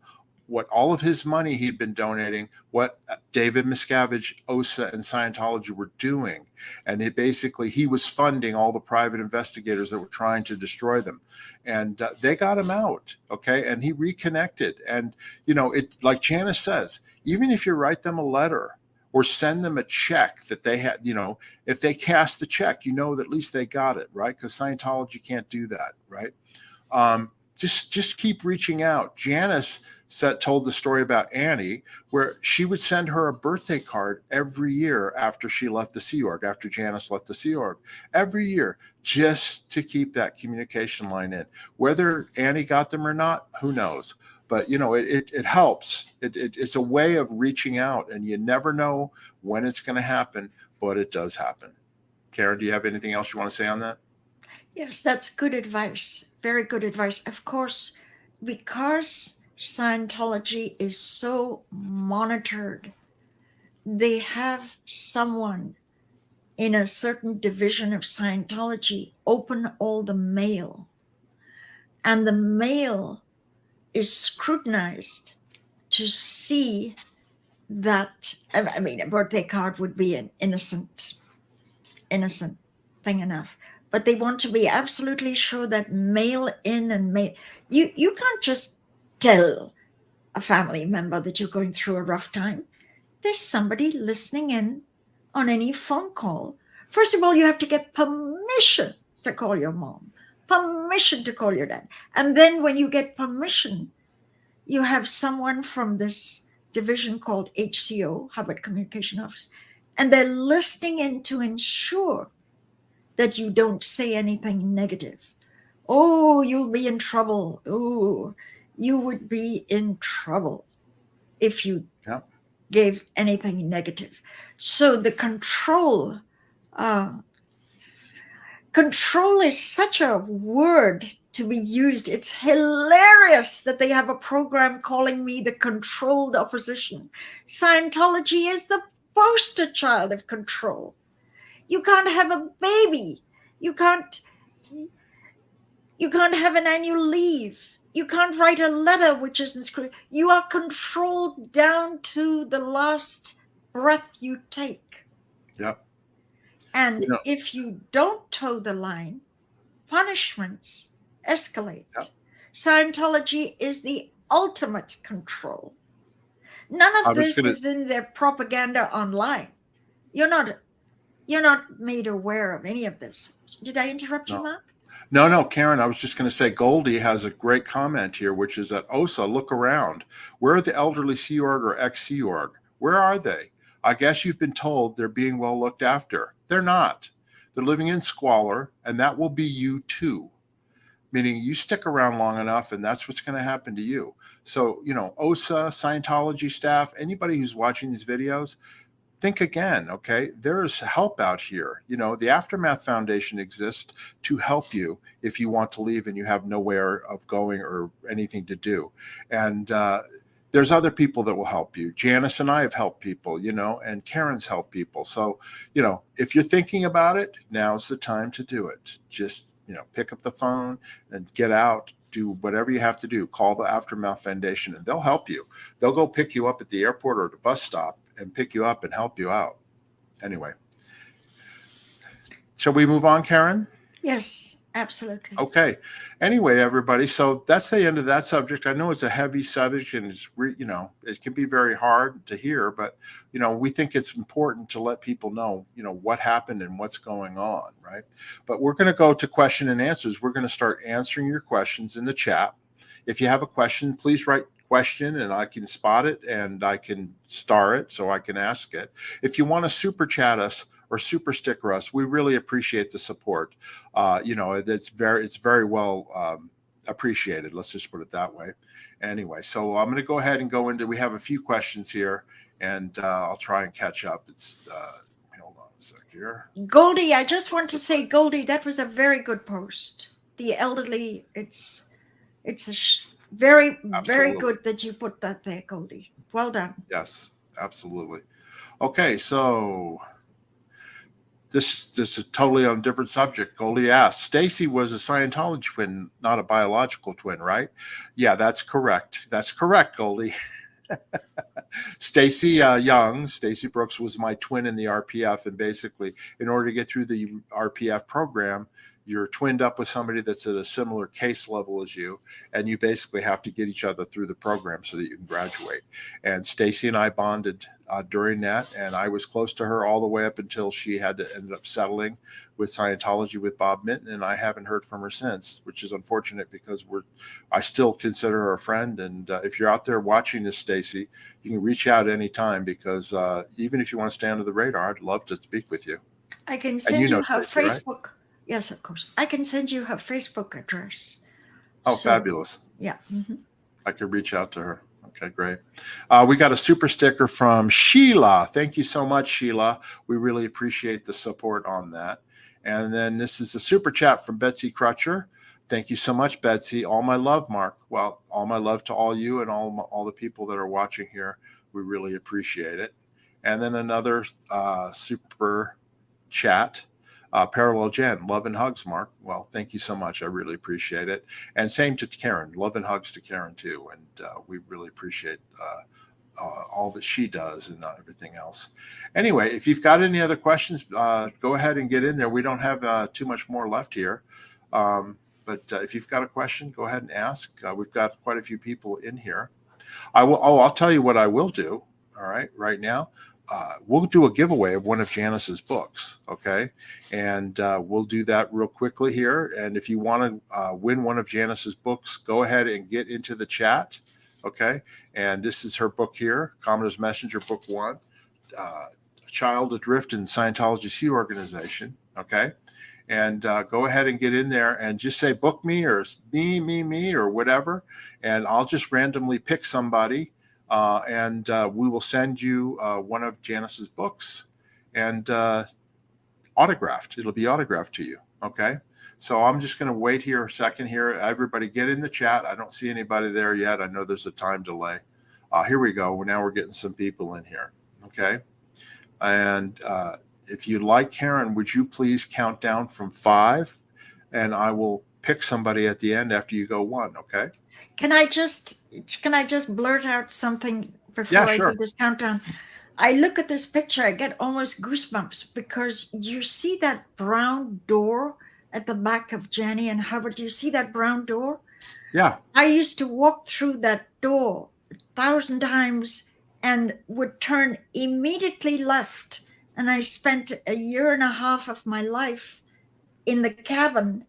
what all of his money he'd been donating, what David Miscavige, OSA, and Scientology were doing. And he was funding all the private investigators that were trying to destroy them. And they got him out, okay? And he reconnected. And, like Janice says, even if you write them a letter or send them a check that they had, if they cast the check, that at least they got it, right? Because Scientology can't do that, right? Just keep reaching out. Janice told the story about Annie, where she would send her a birthday card every year after she left the Sea Org, after Janice left the Sea Org, every year, just to keep that communication line in. Whether Annie got them or not, who knows? But, it helps. It's a way of reaching out, and you never know when it's going to happen, but it does happen. Karen, do you have anything else you want to say on that? Yes, that's good advice. Very good advice. Of course, because Scientology is so monitored, they have someone in a certain division of Scientology open all the mail. And the mail is scrutinized to see that, a birthday card would be an innocent thing enough. But they want to be absolutely sure that mail in and mail. You can't just tell a family member that you're going through a rough time. There's somebody listening in on any phone call. First of all, you have to get permission to call your mom, permission to call your dad. And then when you get permission, you have someone from this division called HCO, Hubbard Communication Office, and they're listening in to ensure that you don't say anything negative Oh, you'll be in trouble. Oh, you would be in trouble if you Yeah. gave anything negative. So the control, uh, control is such a word to be used. It's hilarious that they have a program calling me the controlled opposition. Scientology is the poster child of control. You can't have a baby. You can't have an annual leave. You can't write a letter which isn't screwed. You are controlled down to the last breath you take. Yeah. And You know, if you don't toe the line, punishments escalate. yeah. Scientology is the ultimate control. None I of was this gonna. is in their propaganda online. You're not made aware of any of this. Did I interrupt you, No. Mark? No, Karen, I was just going to say Goldie has a great comment here, which is that OSA, look around. Where are the elderly Sea Org or ex-Sea Org? Where are they? I guess you've been told they're being well looked after. They're not. They're living in squalor, and that will be you too. Meaning you stick around long enough, and that's what's going to happen to you. So, OSA, Scientology staff, anybody who's watching these videos, think again, okay? There's help out here. The Aftermath Foundation exists to help you if you want to leave and you have nowhere of going or anything to do. And there's other people that will help you. Janice and I have helped people, and Karen's helped people. So, if you're thinking about it, now's the time to do it. Just, pick up the phone and get out. Do whatever you have to do. Call the Aftermath Foundation and they'll help you. They'll go pick you up at the airport or the bus stop and pick you up and help you out. Anyway, shall we move on, Karen? Yes, absolutely. Okay. Anyway, everybody, so that's the end of that subject. I know it's a heavy subject and it can be very hard to hear, but we think it's important to let people know, what happened and what's going on, right? But we're going to go to question and answers. We're going to start answering your questions in the chat. If you have a question, please write question and I can spot it and I can star it so I can ask it. If you want to super chat us or super sticker us, we really appreciate the support. It's very well appreciated. Let's just put it that way. Anyway, so I'm going to go ahead and we have a few questions here and I'll try and catch up. Hold on a sec here. Goldie, I just want to say, Goldie, that was a very good post. The elderly, it's very, very good that you put that there, Goldie. Well done. Yes, absolutely. Okay, so this is totally on a different subject. Goldie asked, Stacy was a Scientology twin, not a biological twin, right? Yeah, that's correct. That's correct, Goldie. Stacy Brooks was my twin in the RPF, and basically, in order to get through the RPF program, you're twinned up with somebody that's at a similar case level as you, and you basically have to get each other through the program so that you can graduate. And Stacy and I bonded during that, and I was close to her all the way up until she had to end up settling with Scientology with Bob Minton, and I haven't heard from her since, which is unfortunate because I still consider her a friend. And if you're out there watching this, Stacy, you can reach out anytime because even if you want to stay under the radar, I'd love to speak with you. I can send you her Stacey, Facebook. Right? Yes, of course. I can send you her Facebook address. Oh, fabulous. Yeah. Mm-hmm. I could reach out to her. Okay, great. We got a super sticker from Sheila. Thank you so much, Sheila. We really appreciate the support on that. And then this is a super chat from Betsy Crutcher. Thank you so much, Betsy. All my love, Mark. Well, all my love to all you and all the people that are watching here. We really appreciate it. And then another super chat. Parallel Jen, love and hugs, Mark. Well, thank you so much. I really appreciate it. And same to Karen, love and hugs to Karen too. And we really appreciate all that she does and everything else. Anyway, if you've got any other questions, go ahead and get in there. We don't have too much more left here. But if you've got a question, go ahead and ask. We've got quite a few people in here. I'll tell you what I will do. All right, right now. We'll do a giveaway of one of Janice's books, okay? And we'll do that real quickly here. And if you want to win one of Janice's books, go ahead and get into the chat, okay? And this is her book here, Commoner's Messenger, Book 1, Child Adrift in Scientology Sea Organization, Okay. And go ahead and get in there and just say book me or me or whatever. And I'll just randomly pick somebody and we will send you one of Janice's books and autographed. It'll be autographed to you. Okay. So I'm just going to wait here a second here. Everybody get in the chat. I don't see anybody there yet. I know there's a time delay. Here we go. Now we're getting some people in here. Okay. And if you'd like, Karen, would you please count down from 5 and I will pick somebody at the end after you go 1. Okay. Can I just blurt out something before Yeah, I sure. do this countdown? I look at this picture, I get almost goosebumps because you see that brown door at the back of Jenny and Hubbard. Do you see that brown door? Yeah. I used to walk through that door 1,000 times and would turn immediately left. And I spent a year and a half of my life in the cabin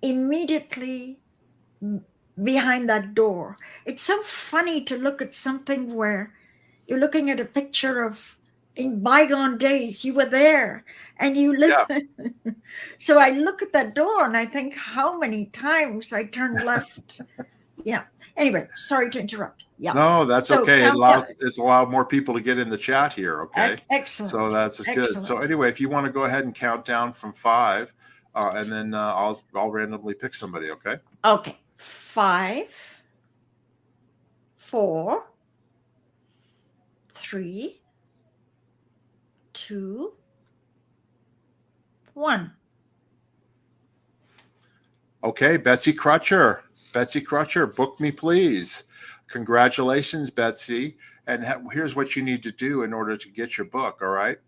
immediately behind that door. It's so funny to look at something where you're looking at a picture of in bygone days, you were there and you lived. Yeah. So I look at that door and I think how many times I turned left. Yeah. Anyway, sorry to interrupt. Yeah. No, that's So okay. countdown. It's allowed more people to get in the chat here. Okay. Excellent. So that's good. Excellent. So anyway, if you want to go ahead and count down from 5 and then I'll randomly pick somebody. Okay. Okay. 5, 4, 3, 2, 1. Okay, Betsy Crutcher. Betsy Crutcher, book me, please. Congratulations, Betsy. And here's what you need to do in order to get your book, all right?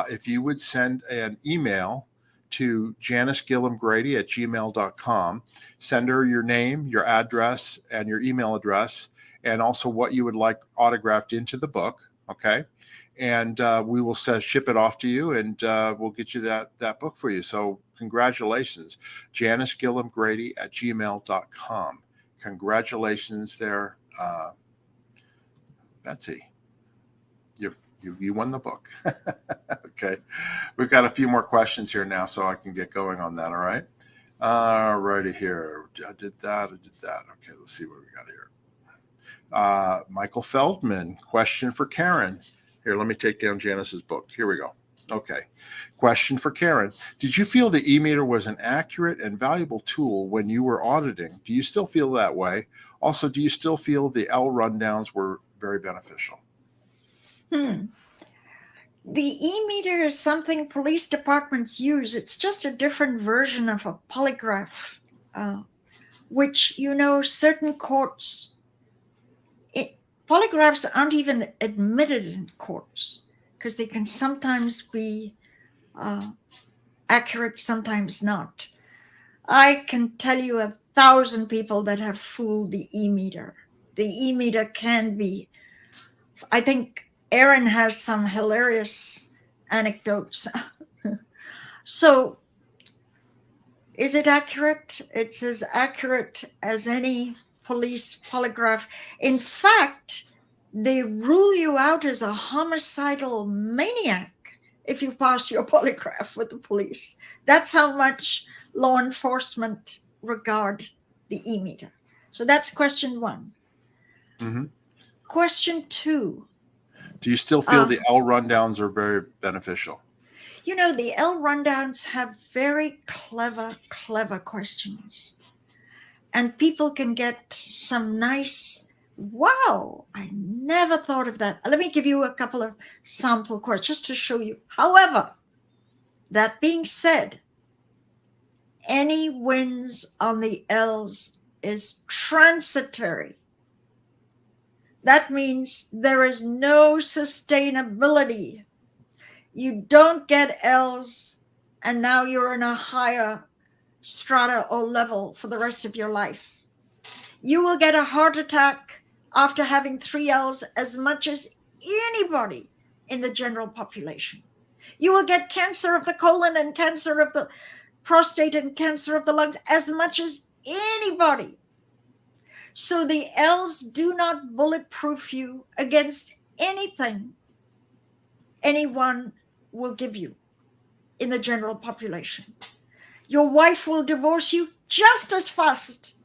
If you would send an email to janicegillamgrady@gmail.com, send her your name, your address, and your email address, and also what you would like autographed into the book, okay? And we will ship it off to you, and we'll get you that book for you. So congratulations, janicegillamgrady@gmail.com. Congratulations there, Betsy. You won the book. Okay. We've got a few more questions here now, so I can get going on that. All right. All righty here. I did that. Okay. Let's see what we got here. Michael Feldman, question for Karen. Here, let me take down Janice's book. Here we go. Okay. Question for Karen. Did you feel the e-meter was an accurate and valuable tool when you were auditing? Do you still feel that way? Also, do you still feel the L rundowns were very beneficial? The e-meter is something police departments use. It's just a different version of a polygraph, which, certain courts, polygraphs aren't even admitted in courts because they can sometimes be accurate, sometimes not. I can tell you 1,000 people that have fooled the e-meter. The e-meter can be, I think Aaron has some hilarious anecdotes. So, is it accurate? It's as accurate as any police polygraph. In fact, they rule you out as a homicidal maniac if you pass your polygraph with the police. That's how much law enforcement regard the e-meter. So that's question 1. Mm-hmm. Question 2. Do you still feel the L rundowns are very beneficial? The L rundowns have very clever questions. And people can get some nice, wow, I never thought of that. Let me give you a couple of sample questions just to show you. However, that being said, any wins on the L's is transitory. That means there is no sustainability. You don't get L's and now you're in a higher strata or level for the rest of your life. You will get a heart attack after having 3 L's as much as anybody in the general population. You will get cancer of the colon and cancer of the prostate and cancer of the lungs as much as anybody. So the L's do not bulletproof you against anything anyone will give you. in the general population. Your wife will divorce you just as fast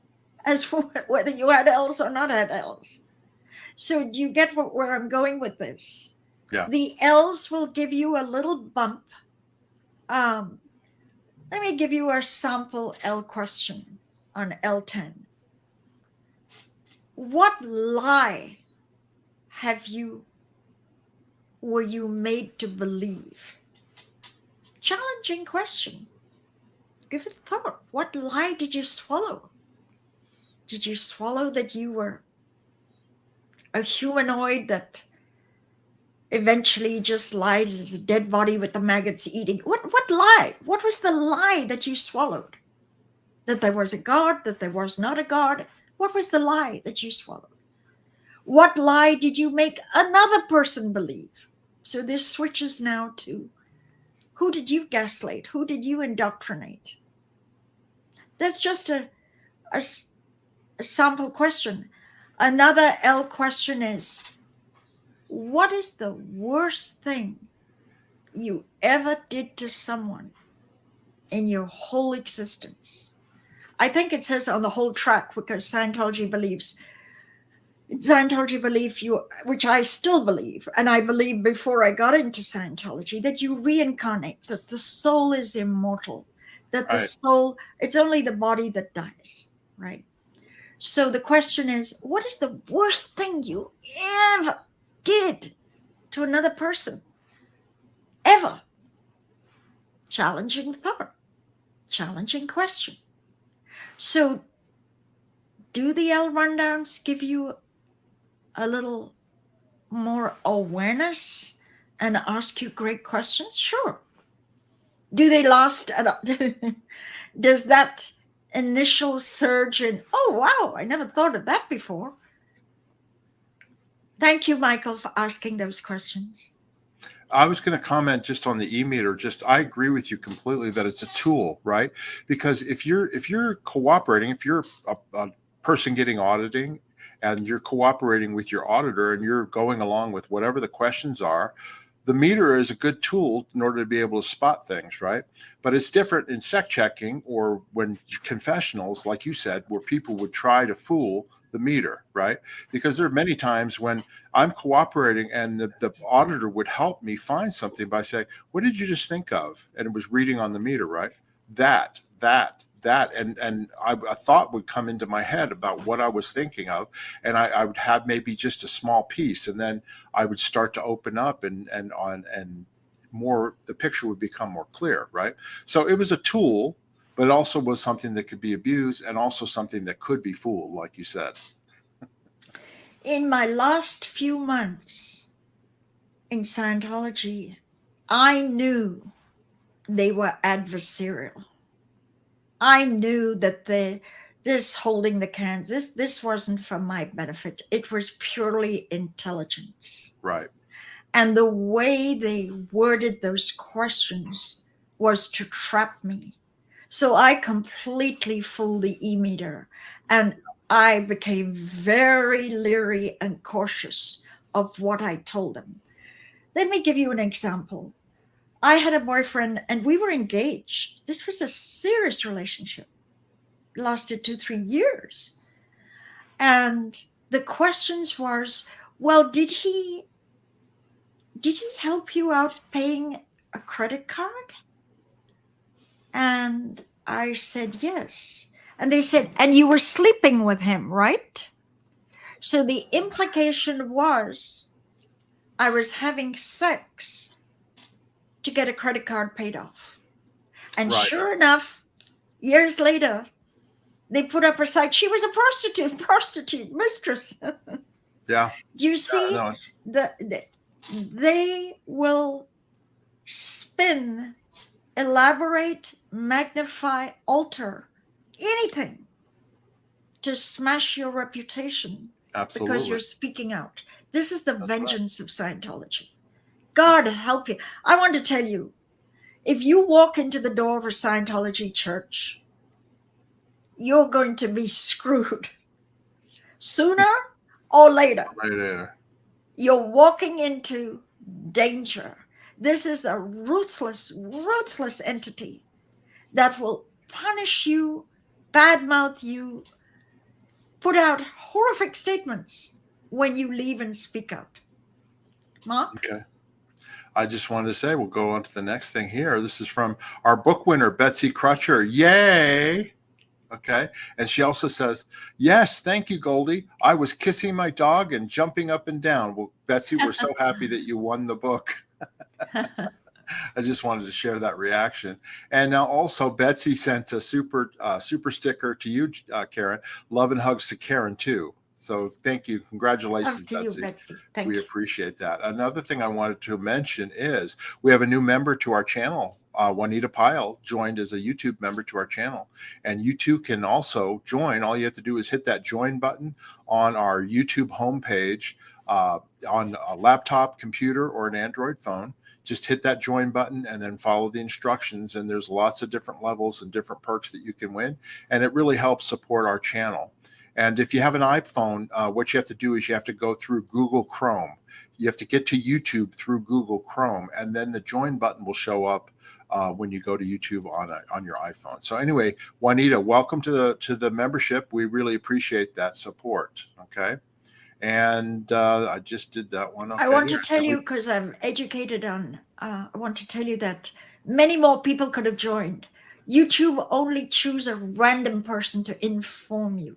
as whether you had L's or not had L's. So do you get where I'm going with this? Yeah. The L's will give you a little bump. Let me give you a sample L question on L10. What lie were you made to believe? Challenging question. Give it thought. What lie did you swallow? Did you swallow that you were a humanoid that eventually just lied as a dead body with the maggots eating? What lie? What was the lie that you swallowed? That there was a God, that there was not a God? What was the lie that you swallowed? What lie did you make another person believe? So this switches now to, who did you gaslight? Who did you indoctrinate? That's just a sample question. Another L question is, what is the worst thing you ever did to someone in your whole existence? I think it says on the whole track, because Scientology believes, which I still believe, and I believed before I got into Scientology, that you reincarnate, that the soul is immortal, that the soul, it's only the body that dies, right? So the question is, what is the worst thing you ever did to another person? Ever? Challenging thought, challenging question. So do the L rundowns give you a little more awareness and ask you great questions? Sure. Do they last? Does that initial surge in, oh, wow, I never thought of that before? Thank you, Michael, for asking those questions. I was going to comment just on the e-meter. I agree with you completely that it's a tool, right? Because if you're cooperating, if you're a person getting auditing and you're cooperating with your auditor and you're going along with whatever the questions are, the meter is a good tool in order to be able to spot things, right? But it's different in sec checking or when confessionals, like you said, where people would try to fool the meter, right? Because there are many times when I'm cooperating and the auditor would help me find something by saying, what did you just think of? And it was reading on the meter, right? That. And a thought would come into my head about what I was thinking of. And I would have maybe just a small piece. And then I would start to open up and more, the picture would become more clear, right? So it was a tool, but it also was something that could be abused and also something that could be fooled, like you said. In my last few months in Scientology, I knew they were adversarial. I knew that this holding the cans, this wasn't for my benefit. It was purely intelligence. Right. And the way they worded those questions was to trap me. So I completely fooled the e-meter, and I became very leery and cautious of what I told them. Let me give you an example. I had a boyfriend and we were engaged. This was a serious relationship. It lasted 2-3 years. And the questions was, well, did he help you out paying a credit card? And I said, yes. And they said, and you were sleeping with him, right? So the implication was I was having sex to get a credit card paid off. And Right. Sure enough, years later, they put up her site. She was a prostitute mistress. Yeah. Do you see? No, They will spin, elaborate, magnify, alter anything to smash your reputation. absolutely. Because you're speaking out. This is the That's vengeance of Scientology. God help you. I want to tell you, if you walk into the door of a Scientology church, you're going to be screwed. Sooner or later, right there. you're walking into danger. This is a ruthless, ruthless entity that will punish you, badmouth you, put out horrific statements when you leave and speak out. Mark? Okay. I just wanted to say we'll go on to the next thing here. This is from our book winner, Betsy Crutcher. Yay! Okay. And she also says, yes, thank you, Goldie. I was kissing my dog and jumping up and down. Well, Betsy, we're so happy that you won the book. I just wanted to share that reaction. And now also Betsy sent a super sticker to you, Karen. Love and hugs to Karen too. So thank you. Congratulations, Love to Betsy. you, Betsy. Thank We you. appreciate that. Another thing I wanted to mention is we have a new member to our channel. Juanita Pyle joined as a YouTube member to our channel. And you too can also join. All you have to do is hit that join button on our YouTube homepage on a laptop, computer, or an Android phone. Just hit that join button and then follow the instructions. And there's lots of different levels and different perks that you can win. And it really helps support our channel. And if you have an iPhone, what you have to do is you have to go through Google Chrome. You have to get to YouTube through Google Chrome, and then the join button will show up when you go to YouTube on your iPhone. So anyway, Juanita, welcome to the membership. We really appreciate that support. Okay. And I just did that one. Okay, I want to tell you, because I'm educated on, I want to tell you that many more people could have joined. YouTube only choose a random person to inform you.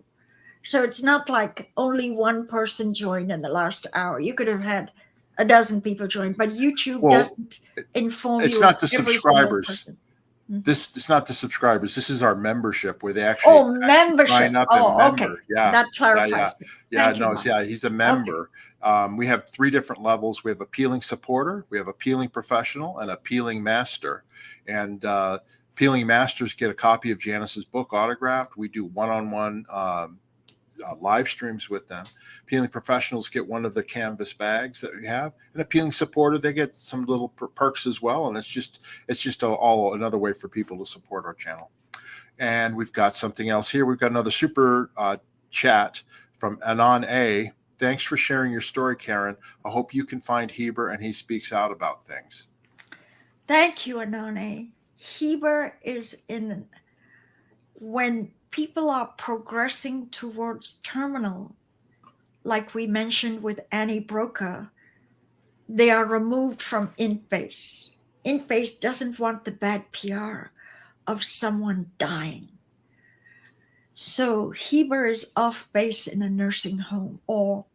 So it's not like only one person joined in the last hour. You could have had a dozen people join, but YouTube doesn't inform you. It's not the every single subscribers. person. It's not the subscribers. This is our membership where they actually membership. sign up and member. Okay. Yeah, that clarifies it. Yeah, he's a member. Okay. We have 3 different levels. We have a peeling supporter, we have a peeling professional, and a peeling master. And peeling masters get a copy of Janice's book autographed. We do one-on-one live streams with them. Peeling professionals get one of the canvas bags that we have, and a peeling supporter, they get some little perks as well. And it's just all another way for people to support our channel. And we've got something else here. We've got another super chat from Anon A. Thanks for sharing your story, Karen. I hope you can find Heber and he speaks out about things. Thank you, Anon A. Heber is in when people are progressing towards terminal, like we mentioned with Annie Broca, they are removed from IntBase. IntBase doesn't want the bad PR of someone dying. So Heber is off base in a nursing home, or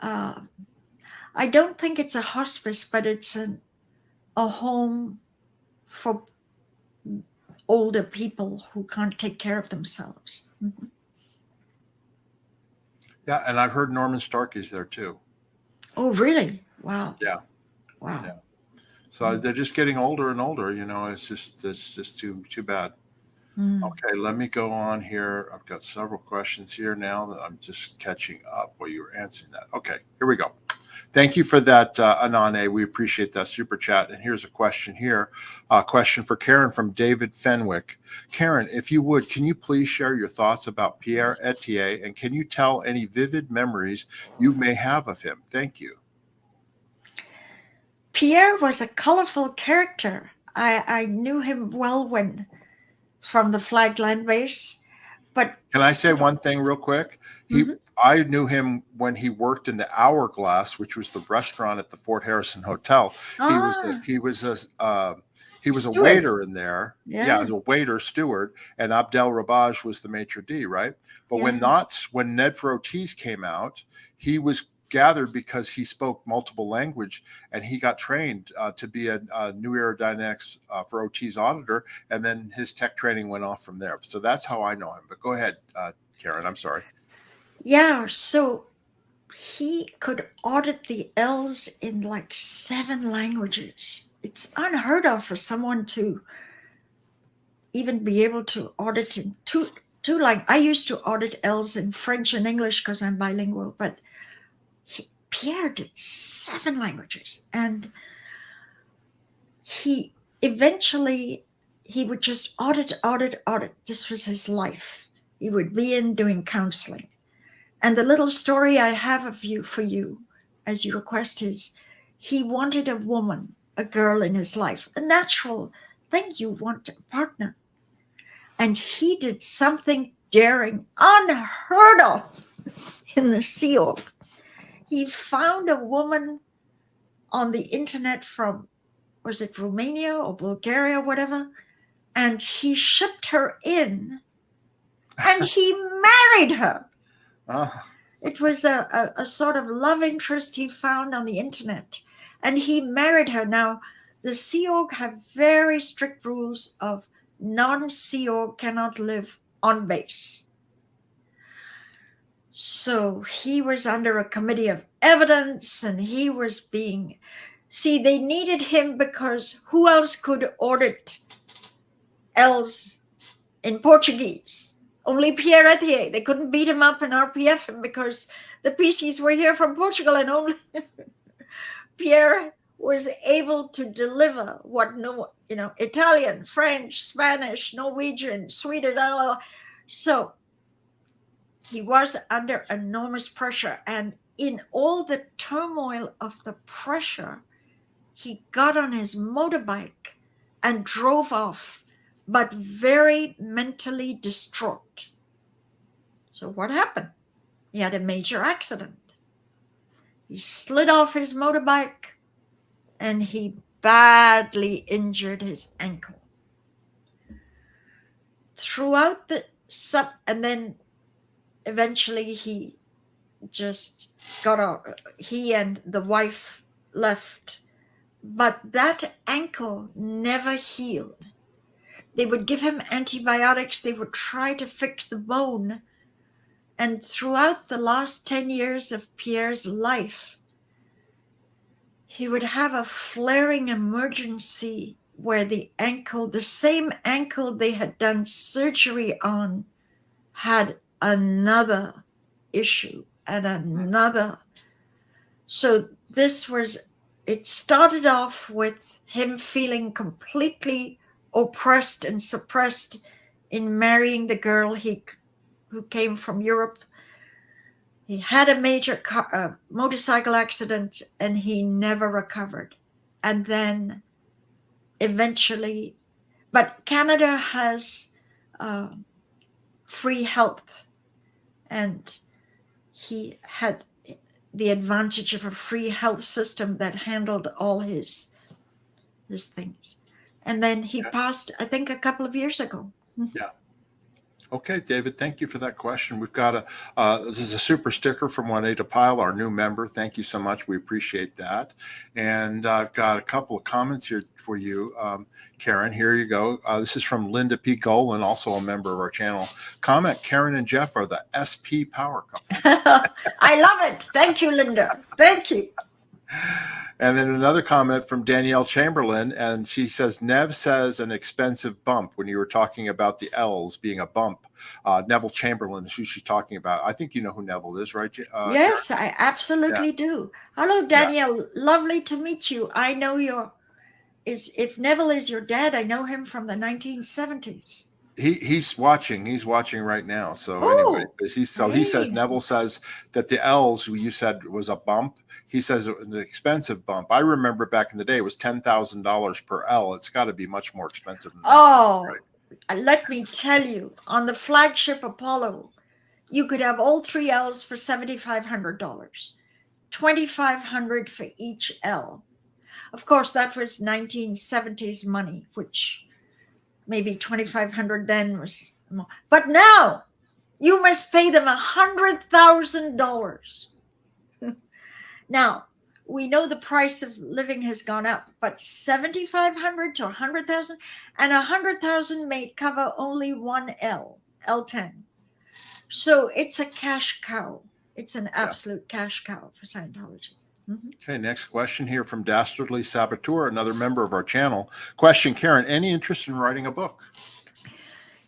I don't think it's a hospice, but it's a home for older people who can't take care of themselves. Mm-hmm. Yeah, and I've heard Norman Starkey's there too. Oh, really? Wow. Yeah. Wow. Yeah. So they're just getting older and older. It's just too bad. Okay, let me go on here. I've got several questions here now that I'm just catching up while you were answering that. Okay, here we go. Thank you for that, Anane. We appreciate that super chat. And here's a question here. A question for Karen from David Fenwick. Karen, if you would, can you please share your thoughts about Pierre Etier, and can you tell any vivid memories you may have of him? Thank you. Pierre was a colorful character. I knew him well from the Flag Land Base. But can I say one thing real quick? I knew him when he worked in the Hourglass, which was the restaurant at the Fort Harrison Hotel. He was a waiter in there. Yeah, a waiter, steward, and Abdel Rabaj was the maitre d', right? But when Ned for OTs came out, he was gathered because he spoke multiple language, and he got trained to be a New Aerodynamics for OTs auditor, and then his tech training went off from there. So that's how I know him. But go ahead, Karen. I'm sorry. Yeah, so he could audit the L's in like 7 languages. It's unheard of for someone to even be able to audit in two I used to audit L's in French and English because I'm bilingual, but Pierre did 7 languages, and he eventually would just audit. This was his life. He would be in doing counseling. And the little story I have for you, as you request, is he wanted a woman a girl in his life, a natural thing. You want a partner. And he did something daring, unheard of in the Sea Org. He found a woman on the internet from, was it Romania or Bulgaria, whatever, and he shipped her in and he married her. Ah, It was a sort of love interest he found on the internet, and he married her. Now, the Sea Org have very strict rules of non-Sea Org cannot live on base. So he was under a committee of evidence, and he was being, see, they needed him because who else could audit L's in Portuguese? Only Pierre Etier. They couldn't beat him up and RPF him because the PCs were here from Portugal, and only Pierre was able to deliver what no, Italian, French, Spanish, Norwegian, Swedish. So he was under enormous pressure, and in all the turmoil of the pressure, he got on his motorbike and drove off, but very mentally distraught. So what happened? He had a major accident. He slid off his motorbike and he badly injured his ankle. Throughout and then eventually he just got out. He and the wife left, but that ankle never healed. They would give him antibiotics. They would try to fix the bone. And throughout the last 10 years of Pierre's life, he would have a flaring emergency where the ankle, the same ankle they had done surgery on, had another issue and another. So it started off with him feeling completely oppressed and suppressed in marrying the girl who came from Europe. He had a major motorcycle accident and he never recovered. And then eventually, but Canada has free health, and he had the advantage of a free health system that handled all his things. And then he passed, I think, a couple of years ago. yeah. Okay, David, thank you for that question. We've got this is a super sticker from Juanita Pyle, our new member. Thank you so much. We appreciate that. And I've got a couple of comments here for you, Karen. Here you go. This is from Linda P. Golan, also a member of our channel. Comment, Karen and Jeff are the SP power couple. I love it. Thank you, Linda. Thank you. And then another comment from Danielle Chamberlain, and she says, Nev says an expensive bump when you were talking about the L's being a bump. Neville Chamberlain is who she's talking about. I think you know who Neville is, right? Yes, Karen? I absolutely do. Hello, Danielle. Yeah. Lovely to meet you. I know if Neville is your dad, I know him from the 1970s. He's watching right now. So anyway, he says, Neville says that the L's you said was a bump. He says it was an expensive bump. I remember back in the day it was $10,000 per L. It's got to be much more expensive than that. Oh, right? Let me tell you, on the flagship Apollo, you could have all three L's for $7,500, $2,500 for each L. Of course, that was 1970s money, which maybe $2,500 then was more. But now you must pay them $100,000. Now, we know the price of living has gone up, but $7,500 to $100,000, and $100,000 may cover only one L10. So it's a cash cow. It's an absolute cash cow for Scientology. Mm-hmm. Okay, next question here from Dastardly Saboteur, another member of our channel. Question, Karen, any interest in writing a book?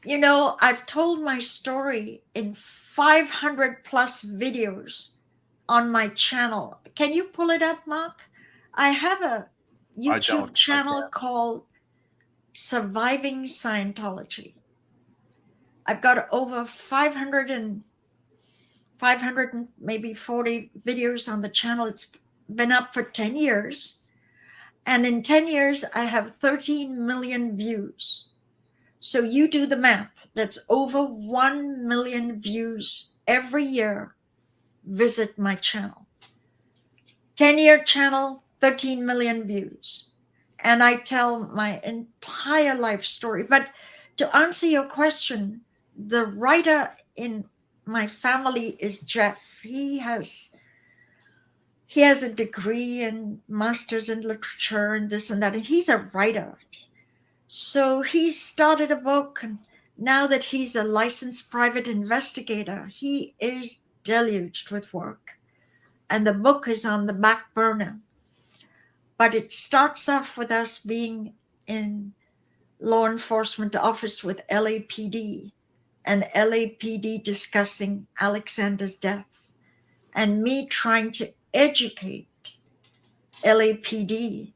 You know, I've told my story in 500 plus videos on my channel. Can you pull it up, Mark? I have a YouTube channel called Surviving Scientology. I've got over 500 and maybe 40 videos on the channel. It's been up for 10 years. And in 10 years, I have 13 million views. So you do the math. That's over 1 million views every year. Visit my channel. 10-year channel, 13 million views. And I tell my entire life story. But to answer your question, the writer in my family is Jeff. He has a degree and master's in literature and this and that, and he's a writer. So he started a book, and now that he's a licensed private investigator, he is deluged with work. And the book is on the back burner. But it starts off with us being in law enforcement office with LAPD, and LAPD discussing Alexander's death, and me trying to educate LAPD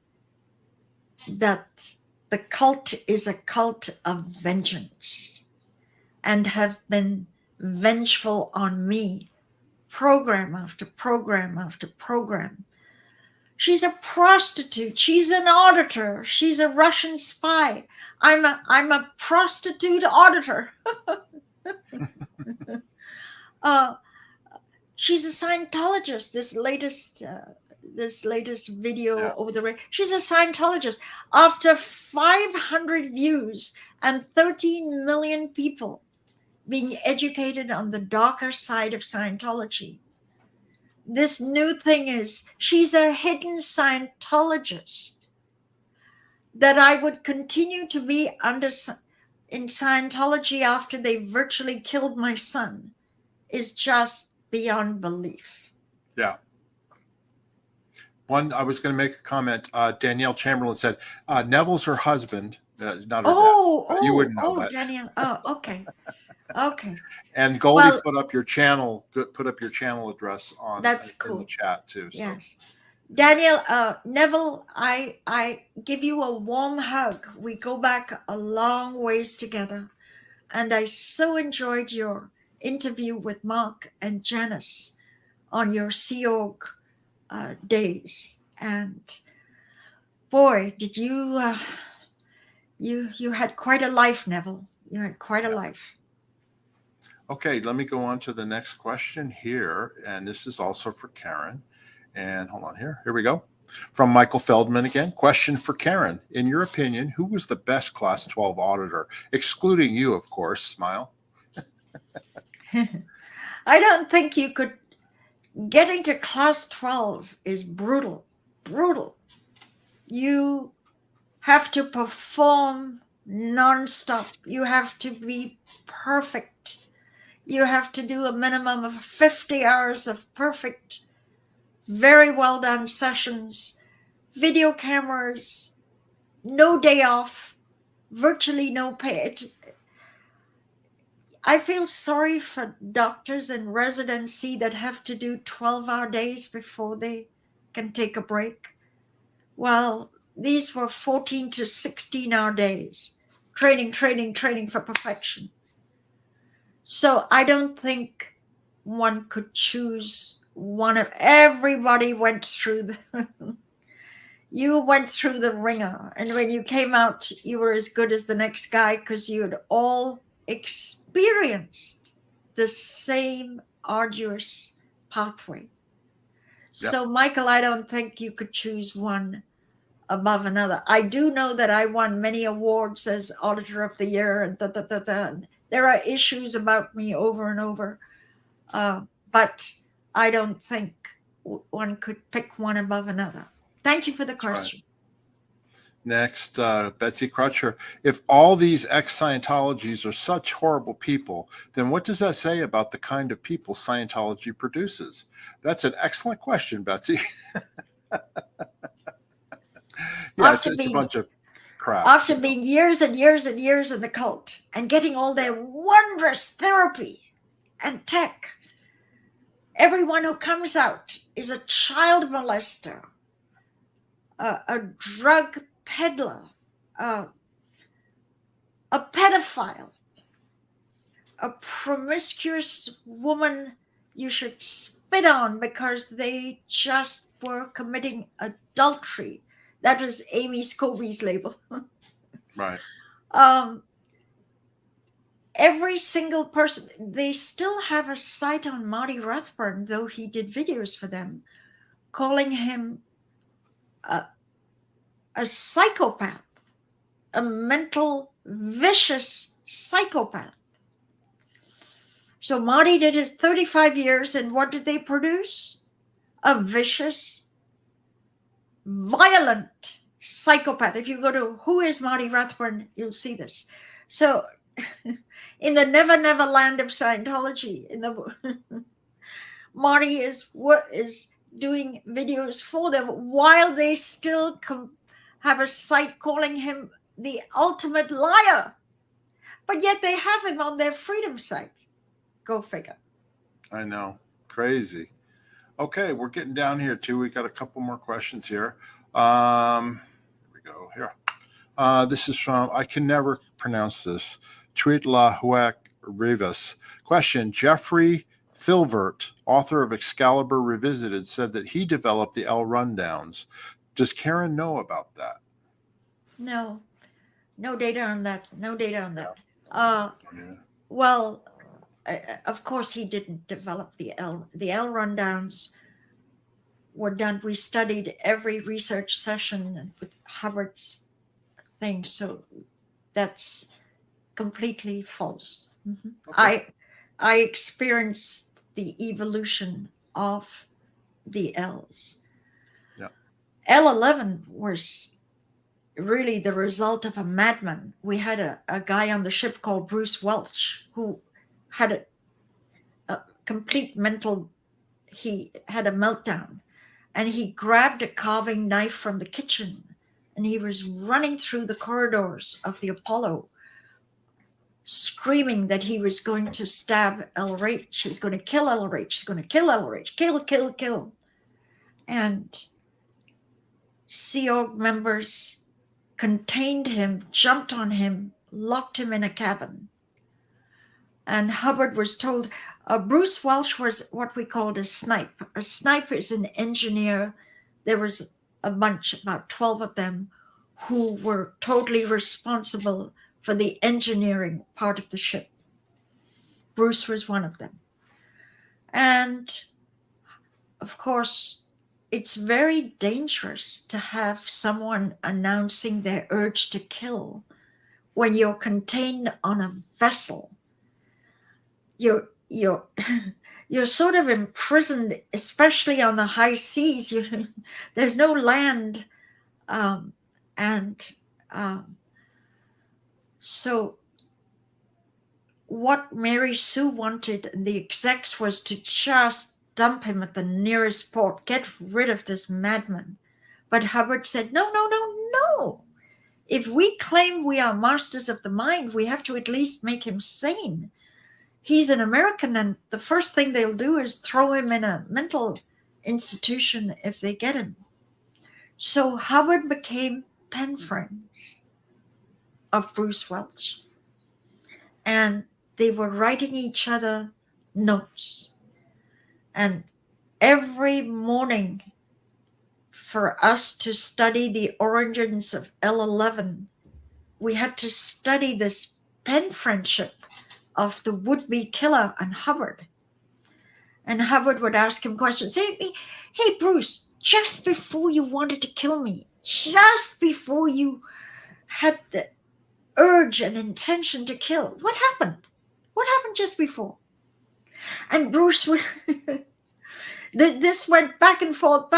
that the cult is a cult of vengeance and have been vengeful on me, program after program after program. She's a prostitute. She's an auditor. She's a Russian spy. I'm a prostitute auditor. She's a Scientologist. This latest video over the radio. She's a Scientologist. After 500 views and 13 million people being educated on the darker side of Scientology, this new thing is she's a hidden Scientologist. That I would continue to be in Scientology after they virtually killed my son is just beyond belief. Yeah. I was going to make a comment. Danielle Chamberlain said, Neville's her husband, not her dad. You wouldn't know that. Danielle. Oh, okay. Okay. And Goldie put up your channel address on that's cool. in the chat too. So. Yes. Daniel, Neville, I give you a warm hug. We go back a long ways together. And I so enjoyed your interview with Mark and Janice on your Sea Org days. And boy, did you had quite a life, Neville. You had quite a life. Okay, let me go on to the next question here. And this is also for Karen. And hold on here. Here we go. From Michael Feldman again. Question for Karen. In your opinion, who was the best Class 12 auditor? Excluding you, of course. Smile. I don't think you could. Getting to Class 12 is brutal. Brutal. You have to perform nonstop. You have to be perfect. You have to do a minimum of 50 hours of perfect, very well done sessions, video cameras, no day off, virtually no pay. I feel sorry for doctors in residency that have to do 12-hour days before they can take a break. Well, these were 14 to 16-hour days, training for perfection. So I don't think one could choose one of. Everybody went through you went through the ringer, and when you came out, you were as good as the next guy because you had all experienced the same arduous pathway. Yep. So, Michael, I don't think you could choose one above another. I do know that I won many awards as Auditor of the Year, and there are issues about me over and over, but I don't think one could pick one above another. Thank you for the question. Right. Next, Betsy Crutcher. If all these ex-Scientologies are such horrible people, then what does that say about the kind of people Scientology produces? That's an excellent question, Betsy. It's a bunch of crap. After being years and years and years in the cult and getting all their wondrous therapy and tech, everyone who comes out is a child molester, a drug peddler, a pedophile, a promiscuous woman you should spit on because they just were committing adultery That was Amy Scobie's label. Right. Every single person, they still have a site on Marty Rathburn, though he did videos for them, calling him a psychopath, a mental, vicious psychopath. So Marty did his 35 years, and what did they produce? A vicious, violent psychopath. If you go to Who is Marty Rathburn, you'll see this. So in the never land of Scientology, Marty is doing videos for them while they still have a site calling him the ultimate liar, but yet they have him on their freedom site. Go figure. I know. Crazy. Okay, we're getting down here too. We got a couple more questions here. Here we go. Here. This is from, I can never pronounce this, Tweet La Huac Rivas. Question: Jeffrey Filbert, author of Excalibur Revisited, said that he developed the L rundowns. Does Karen know about that? No data on that. Yeah. Well, of course he didn't develop the L. The L rundowns were done. We studied every research session with Hubbard's thing, so that's completely false. Mm-hmm. Okay. I experienced the evolution of the L's. Yeah. L11 was really the result of a madman. We had a guy on the ship called Bruce Welch who had a complete mental, he had a meltdown, and he grabbed a carving knife from the kitchen and he was running through the corridors of the Apollo screaming that he was going to stab L-Rach. He's going to kill L-Rach. He's going to kill L-Rach. Kill. And Sea Org members contained him, jumped on him, locked him in a cabin. And Hubbard was told, Bruce Welch was what we called a snipe. A snipe is an engineer. There was a bunch, about 12 of them, who were totally responsible for the engineering part of the ship. Bruce was one of them. And of course, it's very dangerous to have someone announcing their urge to kill when you're contained on a vessel. You're sort of imprisoned, especially on the high seas. There's no land, so what Mary Sue wanted, and the execs, was to just dump him at the nearest port, get rid of this madman. But Hubbard said, no. If we claim we are masters of the mind, we have to at least make him sane. He's an American, and the first thing they'll do is throw him in a mental institution if they get him. So Hubbard became pen friends of Bruce Welch. And they were writing each other notes. And every morning, for us to study the origins of L11, we had to study this pen friendship of the would-be killer and Hubbard. And Hubbard would ask him questions. Hey, Bruce, just before you wanted to kill me, just before you had the urge and intention to kill, what happened? What happened just before? And Bruce would... This went back and forth.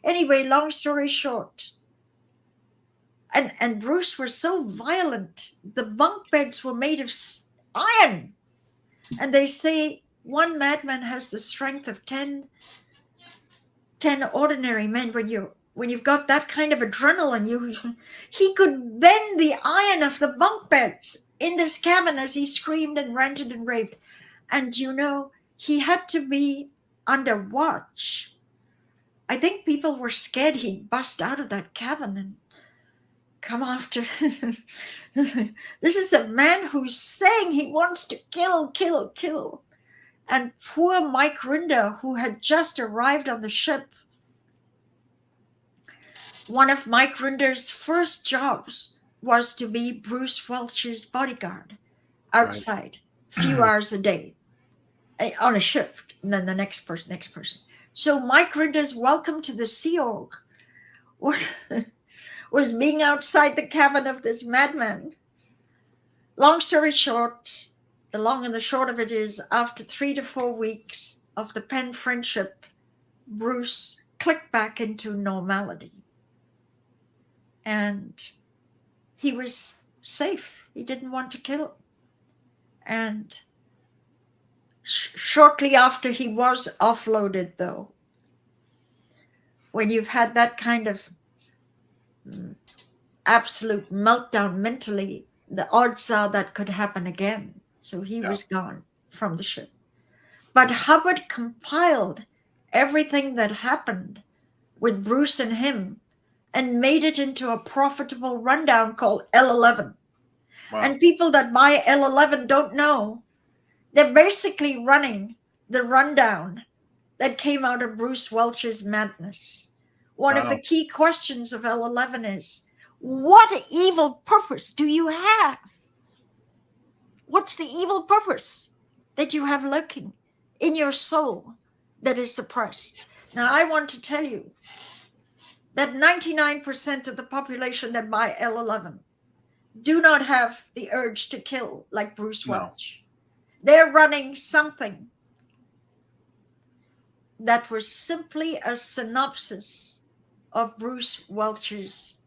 Anyway, long story short, and Bruce was so violent, the bunk beds were made of iron. And they say one madman has the strength of 10 ordinary men. When you've got that kind of adrenaline, he could bend the iron of the bunk beds in this cabin as he screamed and ranted and raved. And he had to be under watch. I think people were scared he'd bust out of that cabin and come after. This is a man who's saying he wants to kill. And poor Mike Rinder, who had just arrived on the ship, one of Mike Rinder's first jobs was to be Bruce Welch's bodyguard outside, few hours a day on a shift, and then the next person. So Mike Rinder's welcome to the Sea Org was being outside the cabin of this madman. Long story short, the long and the short of it is, after 3 to 4 weeks of the pen friendship, Bruce clicked back into normality. And he was safe. He didn't want to kill. And shortly after he was offloaded, though, when you've had that kind of absolute meltdown mentally, the odds are that could happen again. So he was gone from the ship. But Hubbard compiled everything that happened with Bruce and him and made it into a profitable rundown called L11. Wow. And people that buy L11 don't know. They're basically running the rundown that came out of Bruce Welch's madness. One of the key questions of L11 is, what evil purpose do you have? What's the evil purpose that you have lurking in your soul that is suppressed? Now, I want to tell you that 99% of the population that buy L11 do not have the urge to kill like Bruce Welch. They're running something that was simply a synopsis of Bruce Welch's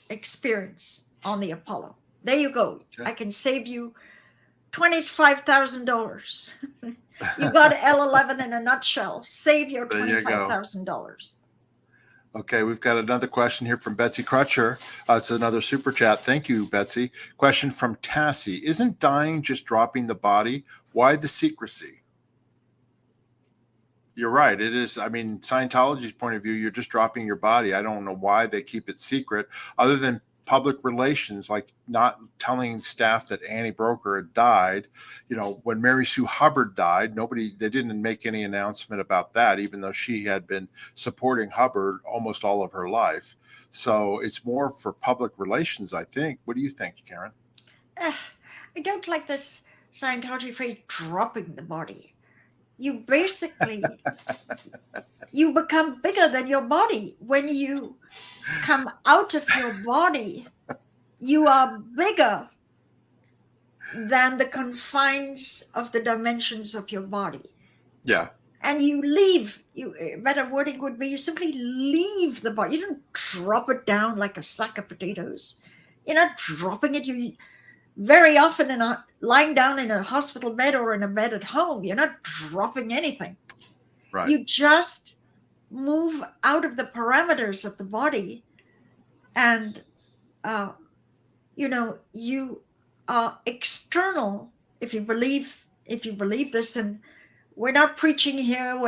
experience on the Apollo. There you go. Okay. I can save you $25,000. You got L11 in a nutshell. Save your $25,000. Okay, we've got another question here from Betsy Crutcher. It's another super chat. Thank you, Betsy. Question from Tassie. Isn't dying just dropping the body? Why the secrecy? You're right. It is. I mean, Scientology's point of view, you're just dropping your body. I don't know why they keep it secret, other than public relations, like not telling staff that Annie Broker had died. You know, when Mary Sue Hubbard died, they didn't make any announcement about that, even though she had been supporting Hubbard almost all of her life. So it's more for public relations, I think. What do you think, Karen? I don't like this Scientology phrase, dropping the body. You basically, you become bigger than your body. When you come out of your body, you are bigger than the confines of the dimensions of your body. Yeah. And you leave, better wording would be, you simply leave the body. You don't drop it down like a sack of potatoes. You're not dropping it. You very often lying down in a hospital bed or in a bed at home, you're not dropping anything. Right. You just move out of the parameters of the body, and you are external. If you believe this, and we're not preaching here,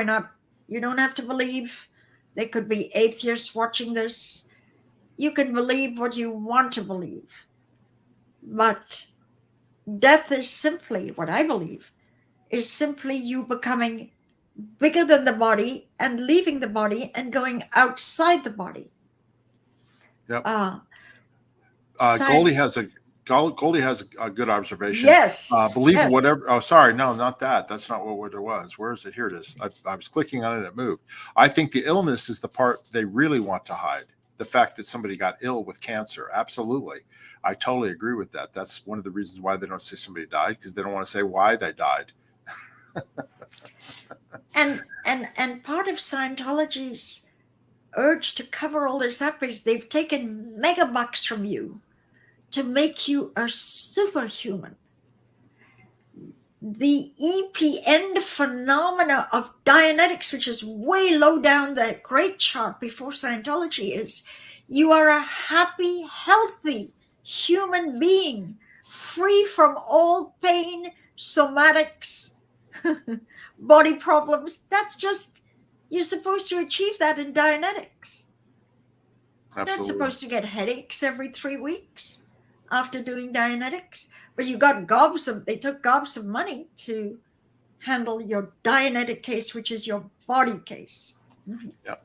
you don't have to believe. There could be atheists watching this. You can believe what you want to believe. But death is simply, what I believe, is simply you becoming bigger than the body and leaving the body and going outside the body. Yep. Goldie has a good observation. Yes. Believe whatever. Oh, sorry. No, not that. That's not what it was. Where is it? Here it is. I was clicking on it. It moved. I think the illness is the part they really want to hide. The fact that somebody got ill with cancer. Absolutely. I totally agree with that. That's one of the reasons why they don't say somebody died, because they don't want to say why they died. and part of Scientology's urge to cover all this up is they've taken megabucks from you to make you a superhuman. The EPN phenomena of Dianetics, which is way low down that great chart before Scientology, is you are a happy, healthy human being, free from all pain, somatics, body problems. That's just, you're supposed to achieve that in Dianetics. Absolutely. You're not supposed to get headaches every 3 weeks after doing Dianetics, but they took gobs of money to handle your Dianetic case, which is your body case. Yeah.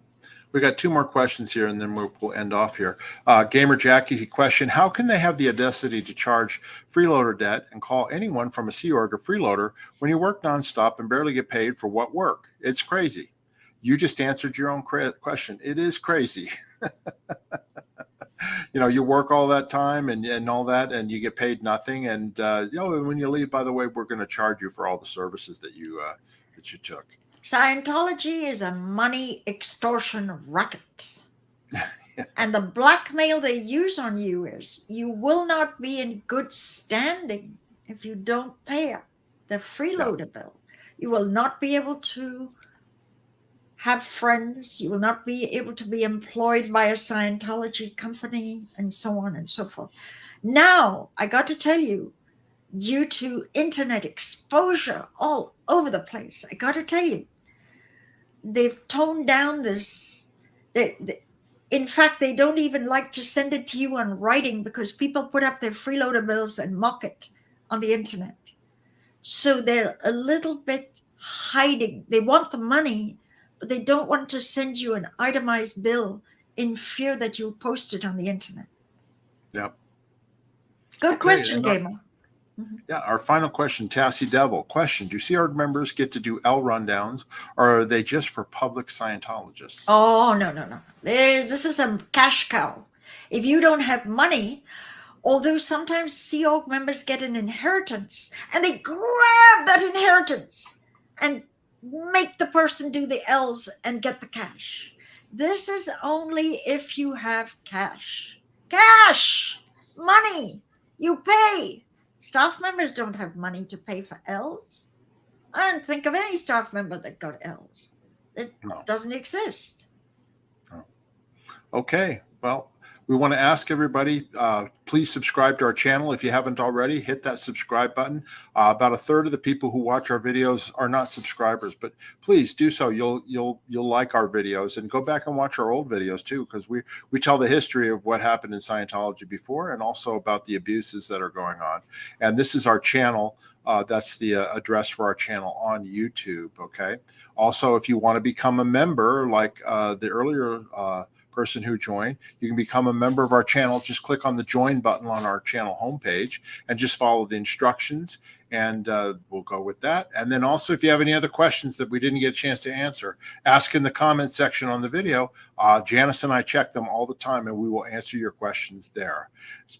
We got two more questions here, and then we'll end off here. Gamer Jackie question: how can they have the audacity to charge freeloader debt and call anyone from a Sea Org a freeloader when you work nonstop and barely get paid for what work? It's crazy. You just answered your own question. It is crazy. You work all that time and all that, and you get paid nothing. And when you leave, by the way, we're going to charge you for all the services that you took. Scientology is a money extortion racket. And the blackmail they use on you is you will not be in good standing if you don't pay the freeloader bill. You will not be able to have friends. You will not be able to be employed by a Scientology company, and so on and so forth. Now, I got to tell you, due to internet exposure all over the place, I got to tell you, they've toned down this. In fact, they don't even like to send it to you on writing because people put up their freeloader bills and mock it on the internet. So they're a little bit hiding. They want the money, but they don't want to send you an itemized bill in fear that you'll post it on the internet. Yep. Good question, Gamer. Yeah, our final question, Tassie Devil. Question: do Sea Org members get to do L rundowns, or are they just for public Scientologists? Oh, no. This is a cash cow. If you don't have money, although sometimes Sea Org members get an inheritance, and they grab that inheritance and make the person do the L's and get the cash. This is only if you have cash. Cash! Money! You pay! Staff members don't have money to pay for L's. I don't think of any staff member that got L's. It doesn't exist. No. Okay. Well, we want to ask everybody, please subscribe to our channel. If you haven't already, hit that subscribe button. About a third of the people who watch our videos are not subscribers, but please do so. You'll like our videos, and go back and watch our old videos too, because we tell the history of what happened in Scientology before, and also about the abuses that are going on. And this is our channel. That's the address for our channel on YouTube. Okay. Also, if you want to become a member, like the earlier person who joined, you can become a member of our channel. Just click on the join button on our channel homepage and just follow the instructions, and we'll go with that. And then also, if you have any other questions that we didn't get a chance to answer, ask in the comment section on the video. Janice and I check them all the time, and we will answer your questions there.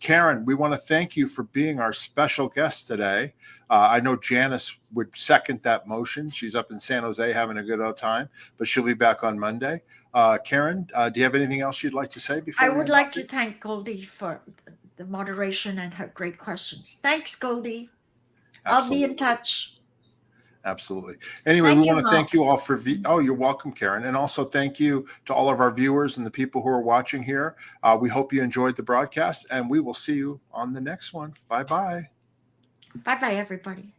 Karen, we want to thank you for being our special guest today. I know Janice would second that motion. She's up in San Jose having a good old time, but she'll be back on Monday. Karen, do you have anything else you'd like to say before? I would like to thank Goldie for the moderation and her great questions. Thanks, Goldie. Absolutely. I'll be in touch. Absolutely. Anyway, we want to thank you all for you're welcome, Karen. And also thank you to all of our viewers and the people who are watching here. We hope you enjoyed the broadcast, and we will see you on the next one. Bye-bye. Bye-bye, everybody.